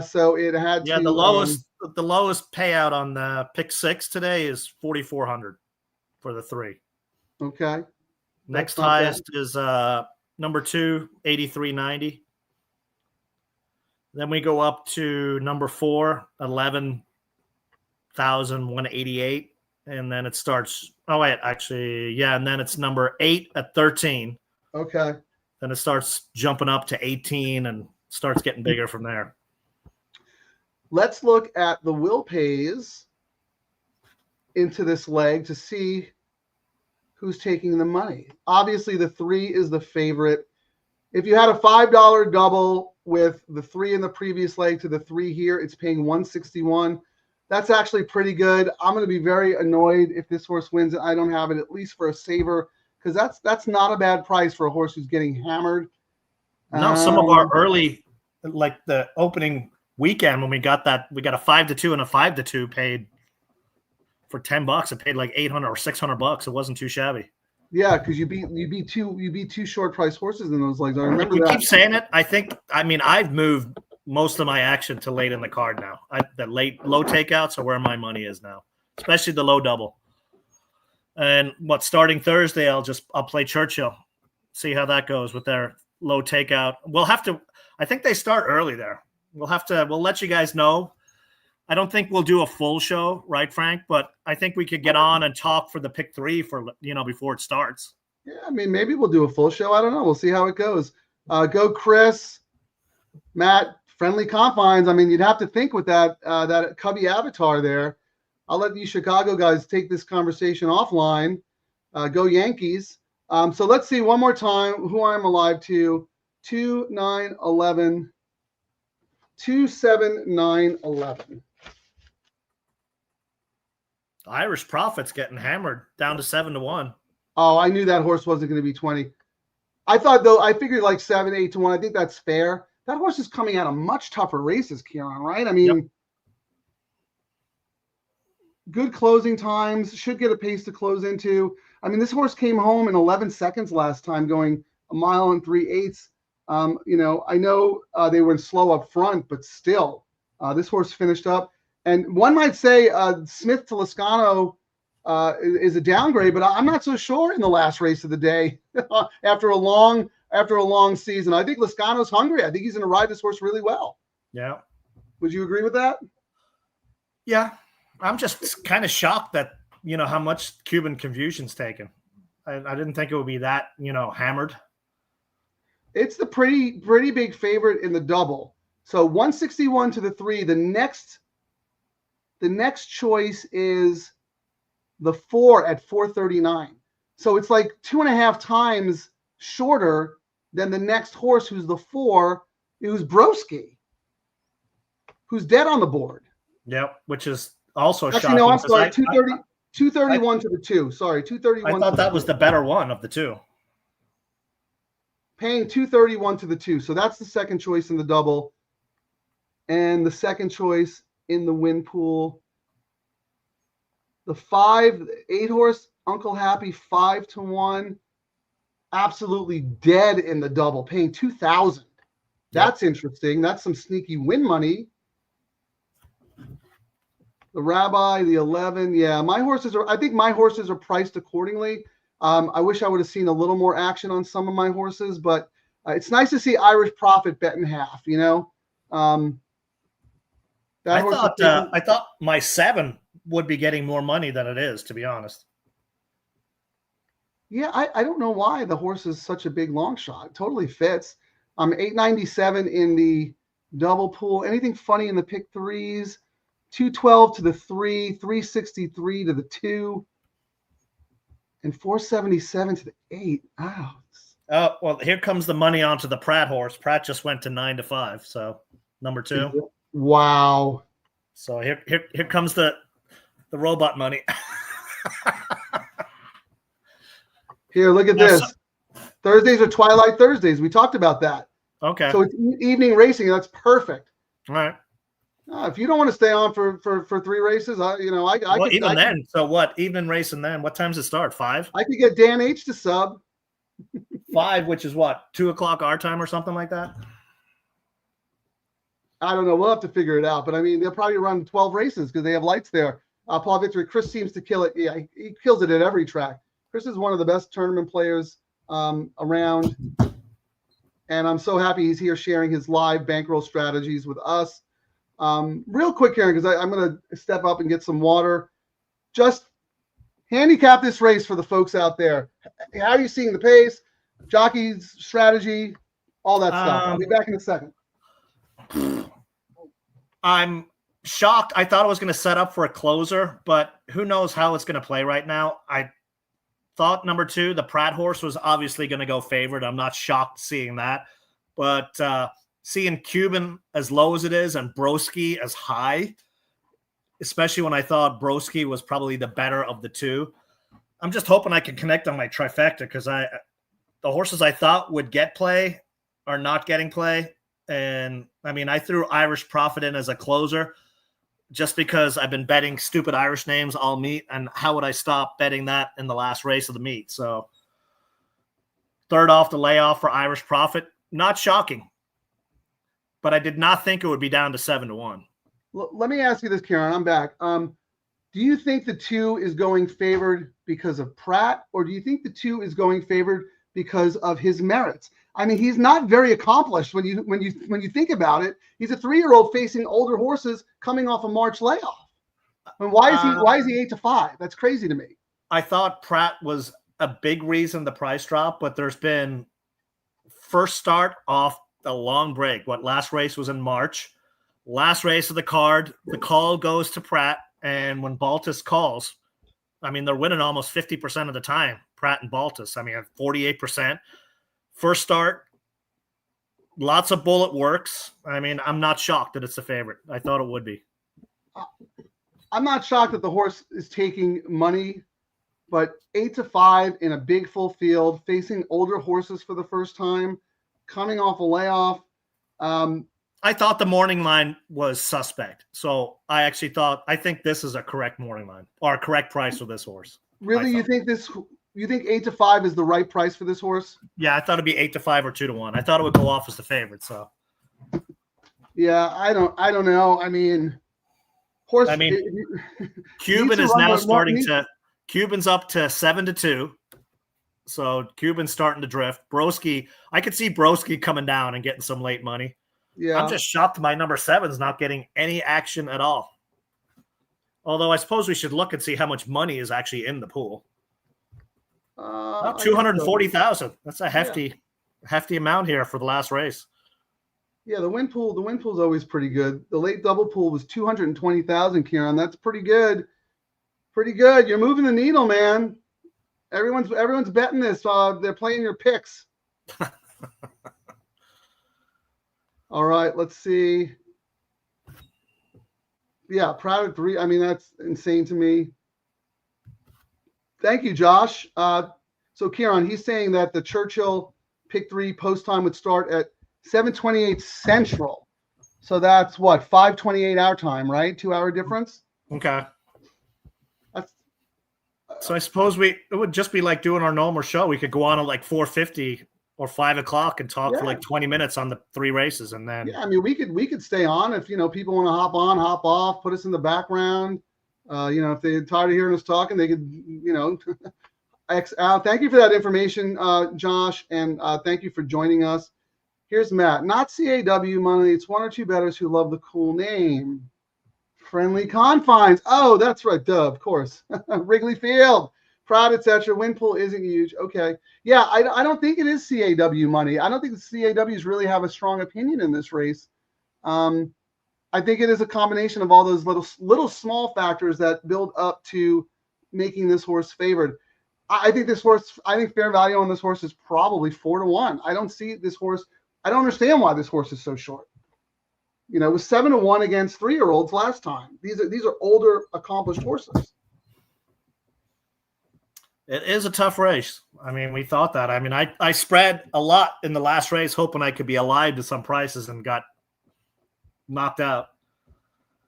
So it had to. Yeah, the lowest payout on the pick 6 today is $4,400 for the 3. Okay. Next highest is number 2, $8,390. Then we go up to number 4, $11,188. And then it starts. Oh, wait, actually, yeah. And then it's number 8 at 13. Okay. Then it starts jumping up to 18 and starts getting bigger from there. Let's look at the will pays into this leg to see who's taking the money. Obviously, the 3 is the favorite. If you had a $5 double with the 3 in the previous leg to the 3 here, it's paying $161. That's actually pretty good. I'm going to be very annoyed if this horse wins and I don't have it at least for a saver, because that's not a bad price for a horse who's getting hammered. No, some of our early, like the opening weekend when we got a 5-2 and a 5-2 paid for $10. It paid like $800 or $600. It wasn't too shabby. Yeah, because you beat two short price horses in those legs. I remember you that. Keep saying it. I've moved most of my action to late in the card now. The late low takeouts are where my money is now, especially the low double. And starting Thursday, I'll play Churchill, see how that goes with their low takeout. I think they start early there. We'll let you guys know. I don't think we'll do a full show, right, Frank? But I think we could get on and talk for the pick 3 before it starts. Yeah, I mean, maybe we'll do a full show. I don't know. We'll see how it goes. Go, Chris, Matt, friendly confines. I mean, you'd have to think with that Cubby avatar there. I'll let you Chicago guys take this conversation offline. Go Yankees. So let's see one more time who I'm alive to. 2, 9, 11. 2, 7, 9, 11. Irish Prophet's getting hammered down to 7-1. Oh, I knew that horse wasn't going to be 20. I figured like 7, 8 to 1. I think that's fair. That horse is coming out of much tougher races, Kieran, right? I mean, Good closing times, should get a pace to close into. I mean, this horse came home in 11 seconds last time, going 1 mile and 3/8. I know they were slow up front, but still, this horse finished up. And one might say Smith to Lascano is a downgrade, but I'm not so sure in the last race of the day after a long season. I think Lascano's hungry. I think he's going to ride this horse really well. Yeah. Would you agree with that? Yeah. I'm just kind of shocked that, how much Cuban Confusion's taken. I didn't think it would be that, hammered. It's the pretty big favorite in the double. So 161 to the 3. The next choice is the 4 at 439. So it's like 2.5 times shorter than the next horse, who's the 4, who's Broski, who's dead on the board. Yep, which is also Actually, shocking. no, I'm sorry, 231 to the 2. Sorry, 231. I thought that was the better one of the two. Paying 231 to the 2. So that's the second choice in the double. And the second choice in the win pool, the 5, 8 horse, Uncle Happy, 5 to 1. Absolutely dead in the double, paying 2,000. That's interesting. That's some sneaky win money. The Rabbi, the 11. Yeah, I think my horses are priced accordingly. I wish I would have seen a little more action on some of my horses, but it's nice to see Irish Prophet bet in half, I thought my 7 would be getting more money than it is, to be honest. Yeah, I don't know why the horse is such a big long shot. It totally fits. 897 in the double pool. Anything funny in the pick 3s? 212 to the 3, 363 to the 2, and 477 to the 8. Wow. Oh, well, here comes the money onto the Pratt horse. Pratt just went to 9 to 5, so number 2. Wow. So here comes the robot money. Here, look at this. Thursdays are Twilight Thursdays. We talked about that. Okay. So it's evening racing. That's perfect. All right. If you don't want to stay on for 3 races, then. So what? Evening race, and then what time does it start? 5? I could get Dan H to sub. 5, which is what? 2 o'clock our time or something like that? I don't know. We'll have to figure it out. But I mean, they'll probably run 12 races because they have lights there. Paul Victory, Chris seems to kill it. Yeah, he kills it at every track. Chris is one of the best tournament players around. And I'm so happy he's here sharing his live bankroll strategies with us. Real quick, Karen, because I'm going to step up and get some water. Just handicap this race for the folks out there. How are you seeing the pace, jockey's strategy, all that stuff? I'll be back in a second. I'm shocked. I thought I was going to set up for a closer, but who knows how it's going to play right now. I thought number 2, the Pratt horse, was obviously going to go favored. I'm not shocked seeing that. But seeing Cuban as low as it is and Broski as high, especially when I thought Broski was probably the better of the 2, I'm just hoping I can connect on my trifecta, because the horses I thought would get play are not getting play. And I mean, I threw Irish Prophet in as a closer just because I've been betting stupid Irish names all meet. And how would I stop betting that in the last race of the meet? So 3rd off the layoff for Irish Prophet, not shocking, but I did not think it would be down to 7 to 1. Let me ask you this, Karen. I'm back. Do you think the 2 is going favored because of Pratt, or do you think the 2 is going favored because of his merits? I mean, he's not very accomplished when you think about it. He's a 3-year-old facing older horses coming off a March layoff. And why is he 8 to 5? That's crazy to me. I thought Pratt was a big reason the price drop, but there's been first start off a long break. Last race was in March. Last race of the card, the call goes to Pratt, and when Baltus calls, I mean, they're winning almost 50% of the time, Pratt and Baltus. I mean, 48%. First start, lots of bullet works. I mean, I'm not shocked that it's the favorite. I thought it would be. I'm not shocked that the horse is taking money, but 8 to 5 in a big full field, facing older horses for the first time, coming off a layoff. I thought the morning line was suspect. So I think this is a correct morning line, or a correct price for this horse. Really? You think 8 to 5 is the right price for this horse? Yeah, I thought it'd be 8 to 5 or 2 to 1. I thought it would go off as the favorite. So, yeah, I don't know. I mean, horse. I mean, Cuban is now starting to. Cuban's up to 7 to 2. So Cuban's starting to drift. Broski, I could see Broski coming down and getting some late money. Yeah, I'm just shocked my number 7's not getting any action at all. Although I suppose we should look and see how much money is actually in the pool. Oh, I guess so. 240,000. That's a hefty amount here for the last race. Yeah, the win pool is always pretty good. The late double pool was 220,000, Kieran. That's pretty good. Pretty good. You're moving the needle, man. Everyone's betting this. They're playing your picks. All right, let's see. Yeah, proud of 3. I mean, that's insane to me. Thank you, Josh. So Kieran, he's saying that the Churchill pick 3 post time would start at 7:28 Central. So that's what, 5:28 our time, right? 2-hour difference. Okay. That's So I suppose it would just be like doing our normal show. We could go on at like 4:50 or 5 o'clock and talk for like 20 minutes on the 3 races, and then I mean, we could stay on if people want to hop on, hop off, put us in the background. If they're tired of hearing us talking, they could X out. Thank you for that information, Josh, and thank you for joining us. Here's Matt. Not CAW money. It's 1 or 2 bettors who love the cool name. Friendly Confines. Oh, that's right. Duh, of course. Wrigley Field. Proud, etc. Win pool isn't huge. Okay. Yeah, I don't think it is CAW money. I don't think the CAWs really have a strong opinion in this race. I think it is a combination of all those little small factors that build up to making this horse favored. I think fair value on this horse is probably 4-1. I don't see this horse. I don't understand why this horse is so short. It was 7-1 against 3-year-olds last time. These are older, accomplished horses. it is a tough race. I mean, we thought that. I mean, I spread a lot in the last race, hoping I could be alive to some prices, and got knocked out.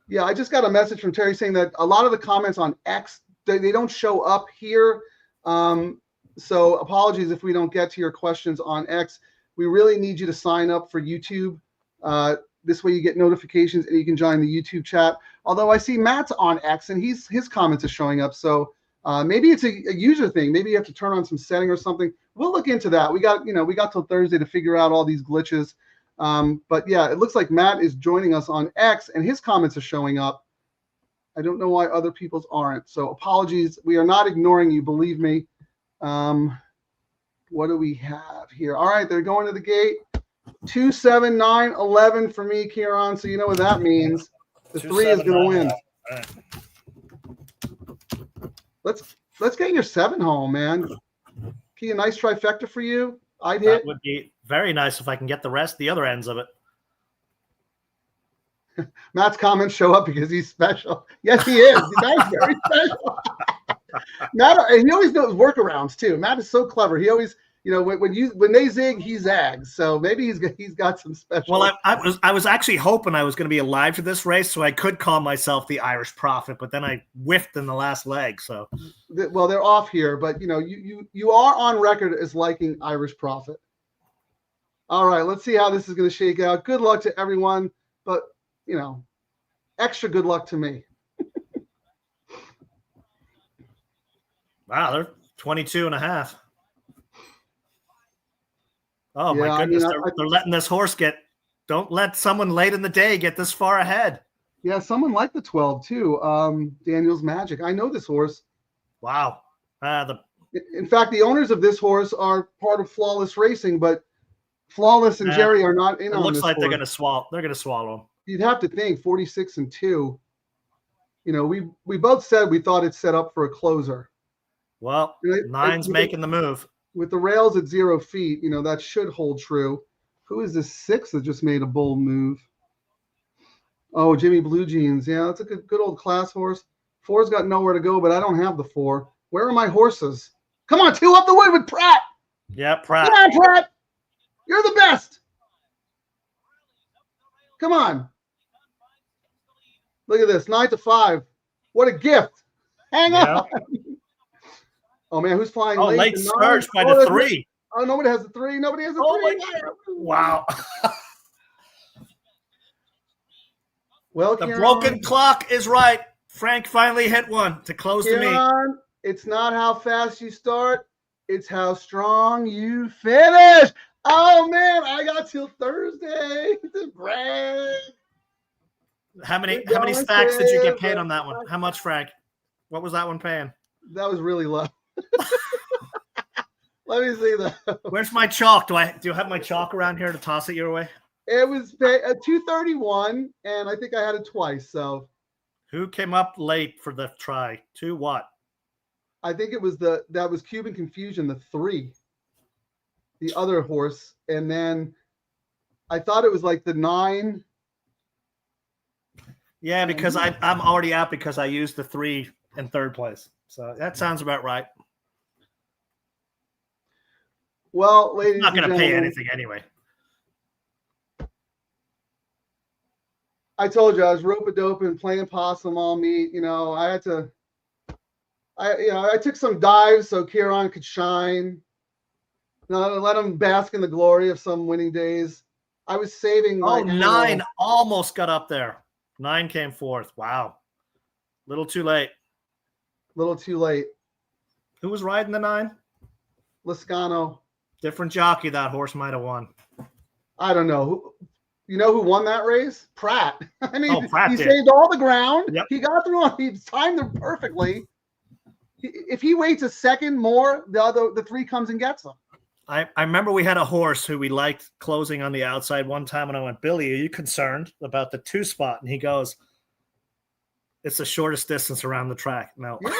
Yeah, I just got a message from Terry saying that a lot of the comments on X, they don't show up here. So apologies if we don't get to your questions on X. We really need you to sign up for YouTube. This way you get notifications and you can join the YouTube chat. Although I see Matt's on X and his comments are showing up. So maybe it's a user thing. Maybe you have to turn on some setting or something. We'll look into that. We got till Thursday to figure out all these glitches. But yeah, it looks like Matt is joining us on X and his comments are showing up. I don't know why other people's aren't. So apologies. We are not ignoring you. Believe me. What do we have here? All right. They're going to the gate. 2, 7, 9, 11 for me, Kieran. So you know what that means. The 3 is going to win. Right. Let's get your 7 home, man. Key, a nice trifecta for you. I'd hit. That would be very nice if I can get the other ends of it. Matt's comments show up because he's special. Yes, he is. Matt's very special. Matt, and he always knows workarounds too. Matt is so clever. He always, when they zig, he zags. So maybe he's got some special. Well, I was actually hoping I was going to be alive to this race, so I could call myself the Irish Prophet, but then I whiffed in the last leg. So, well, they're off here, but you are on record as liking Irish Prophet. All right, let's see how this is going to shake out. Good luck to everyone, but extra good luck to me. Wow, they're 22.5. Oh, yeah, my goodness. They're letting this horse don't let someone late in the day get this far ahead. Yeah, someone like the 12 too. Daniel's Magic. I know this horse. Wow. In fact, the owners of this horse are part of Flawless Racing, but Flawless and Jerry are not in on this. It looks like horse. They're going to swallow him. You'd have to think 46-2. We both said we thought it's set up for a closer. Well, 9's making the move. With the rails at 0 feet, that should hold true. Who is this 6 that just made a bold move? Oh, Jimmy Blue Jeans. Yeah, that's a good old class horse. 4's got nowhere to go, but I don't have the 4. Where are my horses? Come on, 2 up the wood with Pratt. Yeah, Pratt. Come on, Pratt. You're the best. Come on. Look at this, 9-5. What a gift. Hang on. Oh, man, who's flying late? Late surge by the 3. Oh, nobody has the 3. Nobody has the 3. My God. Wow. Well, the broken clock is right. Frank finally hit one to close the meet. It's not how fast you start. It's how strong you finish. Oh, man, I got till Thursday to brag. How many stacks did you get paid on that one? How much, Frank? What was that one paying? That was really low. Let me see that. Where's my chalk? Do you have my chalk around here to toss it your way? It was a 231, and I think I had it twice. So who came up late for the try? 2 what? I think it was that was Cuban Confusion, the 3, the other horse, and then I thought it was like the 9. Yeah, because I'm already out because I used the 3 in third place. So that sounds about right. Well, ladies, I'm not going to pay anything anyway. I told you I was rope-a-doping, playing possum all meet. You know, I took some dives so Kieran could shine. Let him bask in the glory of some winning days. I was saving. Oh, 9 almost got up there. 9 came fourth. Wow. Little too late. Little too late. Who was riding the 9? Lascano. Different jockey. That horse might have won. I don't know. You know who won that race? Pratt. I mean, Pratt he did. saved all the ground. Yep. He got through. He timed them perfectly. If he waits a second more, the 3 comes and gets him. I remember we had a horse who we liked closing on the outside one time, and I went, Billy, are you concerned about the 2 spot? And he goes, it's the shortest distance around the track. No. Yeah.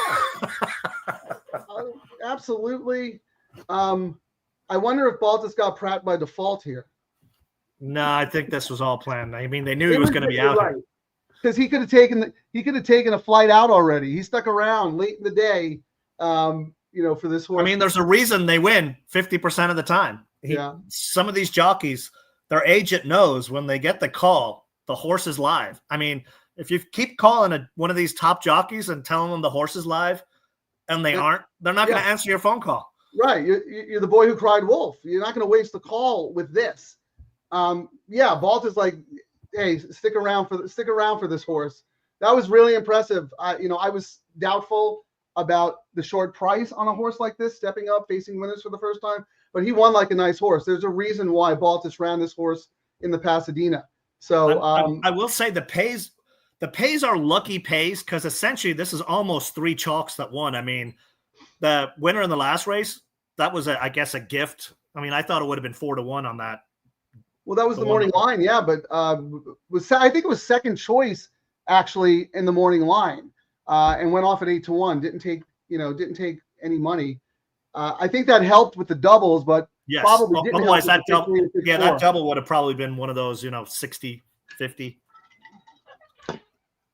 Absolutely. I wonder if Baltus got Pratt by default here. No, I think this was all planned. I mean, they knew he was going to be out here. Because he could have taken a flight out already. He stuck around late in the day, for this horse. I mean, there's a reason they win 50% of the time. Some of these jockeys, their agent knows when they get the call, the horse is live. I mean, if you keep calling one of these top jockeys and telling them the horse is live and they aren't, they're not going to answer your phone call. Right. You're the boy who cried wolf. You're not going to waste the call with this. Balt is like, hey, stick around for this horse. That was really impressive. I was doubtful about the short price on a horse like this, stepping up, facing winners for the first time, but he won like a nice horse. There's a reason why Baltus ran this horse in the Pasadena. So I will say the pays are lucky pays because essentially this is almost 3 chalks that won. I mean, the winner in the last race, that was I guess a gift. I mean, I thought it would have been 4-1 on that. Well, that was the morning line, yeah, but I think it was second choice actually in the morning line, and went off at 8-1. Didn't take any money. I think that helped with the doubles, but yes, probably didn't. Otherwise, that double would have probably been one of those, 60-50.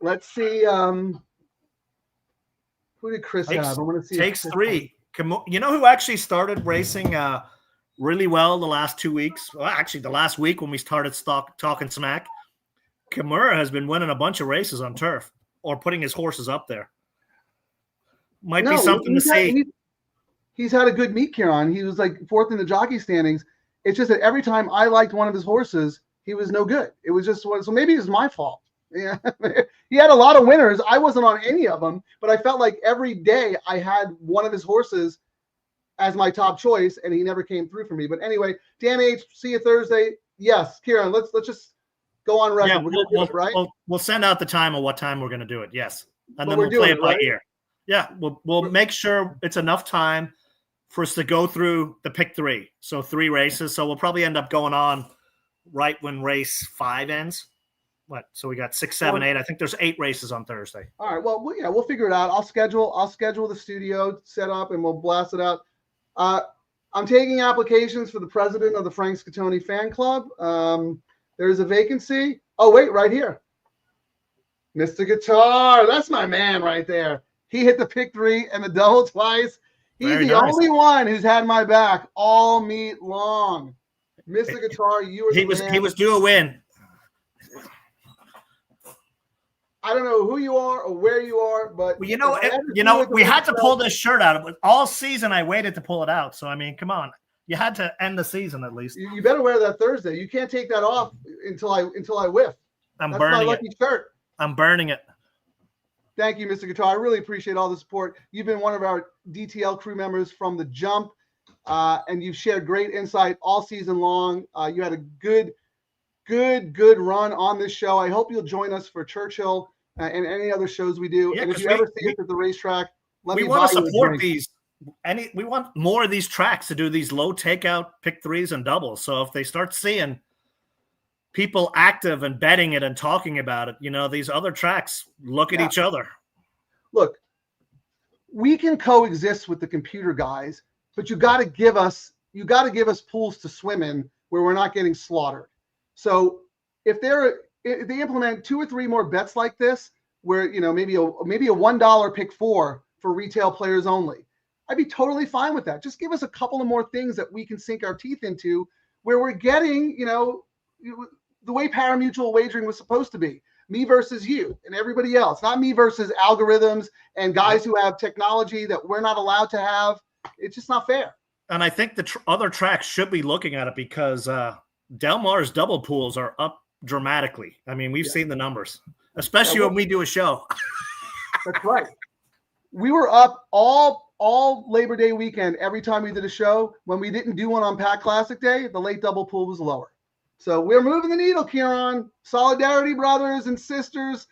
Let's see. Who did Chris have? I want to see. Takes 3. You know who actually started racing really well the last 2 weeks? Well, actually, the last week when we started talking smack, Kimura has been winning a bunch of races on turf or putting his horses up there. Might be something to see. He's had a good meet, Kieran. He was like 4th in the jockey standings. It's just that every time I liked one of his horses, he was no good. It was just so maybe it was my fault. Yeah, he had a lot of winners. I wasn't on any of them, but I felt like every day I had one of his horses as my top choice, and he never came through for me. But anyway, Dan H, see you Thursday. Yes, Kieran, let's just go on record. Yeah, we're gonna do it, right? We'll send out the time of what time we're going to do it. Yes, and then we'll play it by ear. Yeah, we'll make sure it's enough time for us to go through the pick 3. So 3 races. So we'll probably end up going on right when race 5 ends. What? So we got 6, 7, 8. I think there's 8 races on Thursday. All right. Well, we'll figure it out. I'll schedule the studio set up and we'll blast it out. I'm taking applications for the president of the Frank Scatoni fan club. There's a vacancy. Oh, wait, right here. Mr. Guitar. That's my man right there. He hit the pick 3 and the double twice. He's the only one who's had my back all meet long. Mr. Guitar, you were he was due a win. I don't know who you are or where you are, but we had to pull this shirt out. It was all season. I waited to pull it out. So I mean, come on, you had to end the season at least. You better wear that Thursday. You can't take that off until I whiff. That's burning my lucky shirt. I'm burning it. Thank you, Mr. Guitar. I really appreciate all the support. You've been one of our DTL crew members from the jump, and you've shared great insight all season long. You had a good run on this show. I hope you'll join us for Churchill and any other shows we do. Yeah, and if you ever see us at the racetrack, we want to support these we want more of these tracks to do these low takeout pick threes and doubles. So if they start seeing people active and betting it and talking about it, these other tracks look at each other. Look, we can coexist with the computer guys, but you got to give us pools to swim in where we're not getting slaughtered. So if they implement 2 or 3 more bets like this, where maybe a $1 pick 4 for retail players only, I'd be totally fine with that. Just give us a couple of more things that we can sink our teeth into, where we're getting the way pari-mutuel wagering was supposed to be. Me versus you and everybody else, not me versus algorithms and guys who have technology that we're not allowed to have. It's just not fair. And I think the other tracks should be looking at it, because Del Mar's double pools are up dramatically. I mean, we've seen the numbers, especially when we do a show. That's right. We were up all Labor Day weekend every time we did a show. When we didn't do one on Pack Classic Day, the late double pool was lower. So we're moving the needle, Kieran. Solidarity, brothers and sisters.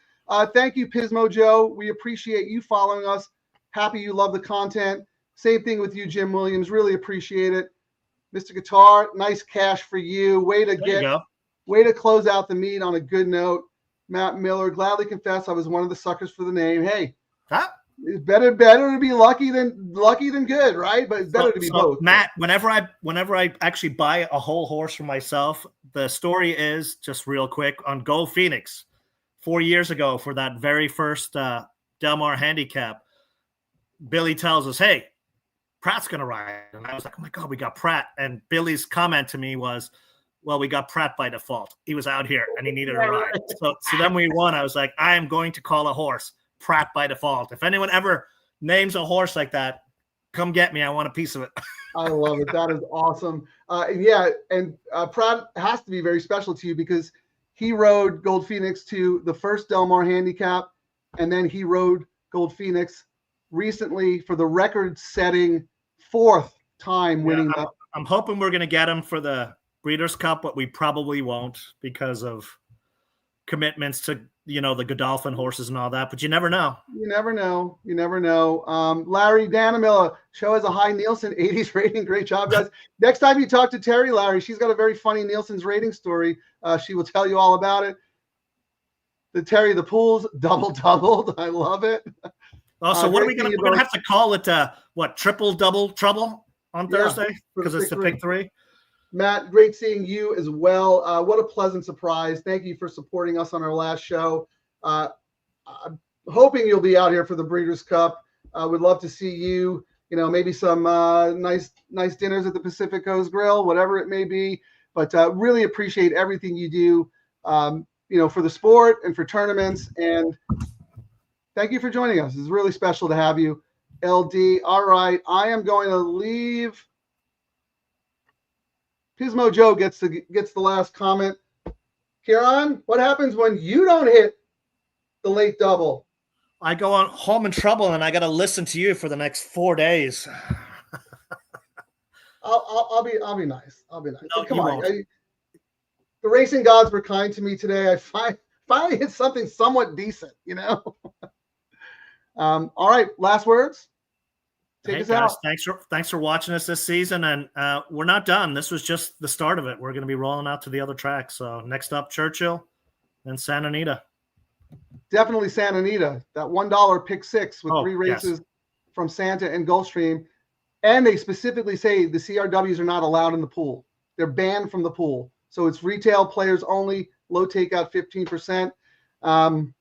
Thank you, Pismo Joe. We appreciate you following us. Happy you love the content. Same thing with you, Jim Williams. Really appreciate it. Mr. Guitar, nice cash for you. Way to close out the meet on a good note. Matt Miller, gladly confess I was one of the suckers for the name. Hey, it's better to be lucky than good, right? But it's better to be both. Matt, whenever I actually buy a whole horse for myself, the story is, just real quick, on Gold Phoenix 4 years ago for that very first Del Mar handicap, Billy tells us, hey, Pratt's going to ride. And I was like, oh my God, we got Pratt. And Billy's comment to me was, well, we got Pratt by default. He was out here and he needed a ride. So then we won. I was like, I am going to call a horse Pratt by default. If anyone ever names a horse like that, come get me. I want a piece of it. I love it. That is awesome. Pratt has to be very special to you, because he rode Gold Phoenix to the first Del Mar handicap, and then he rode Gold Phoenix recently for the record-setting 4th time winning. I'm hoping we're going to get him for the Breeders' Cup, but we probably won't because of commitments to the Godolphin horses and all that. But you never know. You never know. Larry Danamilla, show has a high Nielsen 80s rating. Great job, guys. Next time you talk to Terry, Larry, she's got a very funny Nielsen's rating story. She will tell you all about it. The pools doubled. I love it. So what are we going to? We're going to have to call it triple double trouble on Thursday, because it's the pick 3. Matt, great seeing you as well. What a pleasant surprise. Thank you for supporting us on our last show. I'm hoping you'll be out here for the Breeders' Cup. Would love to see you, maybe some nice dinners at the Pacific Coast Grill, whatever it may be. But really appreciate everything you do, for the sport and for tournaments. And thank you for joining us. It's really special to have you, LD. All right, I am going to leave. Pismo Joe gets the last comment. Kieran, what happens when you don't hit the late double? I go on home in trouble, and I got to listen to you for the next 4 days. I'll be nice. I'll be nice. No, come on. The racing gods were kind to me today. I finally hit something somewhat decent. All right. Last words. Take us out. Thanks for watching us this season, and we're not done. This was just the start of it. We're going to be rolling out to the other tracks. So next up, Churchill, then Santa Anita. Definitely Santa Anita. That $1 pick 6 with 3 races from Santa and Gulfstream, and they specifically say the CRWs are not allowed in the pool. They're banned from the pool. So it's retail players only. Low takeout 15%. And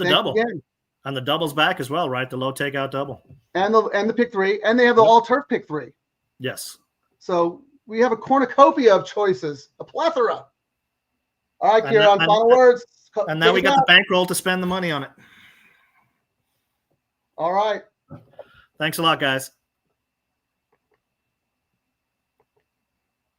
the double. Again. And the double's back as well, right? The low takeout double. And the pick 3. And they have the all-turf pick 3. Yes. So we have a cornucopia of choices, a plethora. All right, Kieran, final words. And now we got the bankroll to spend the money on it. All right. Thanks a lot, guys.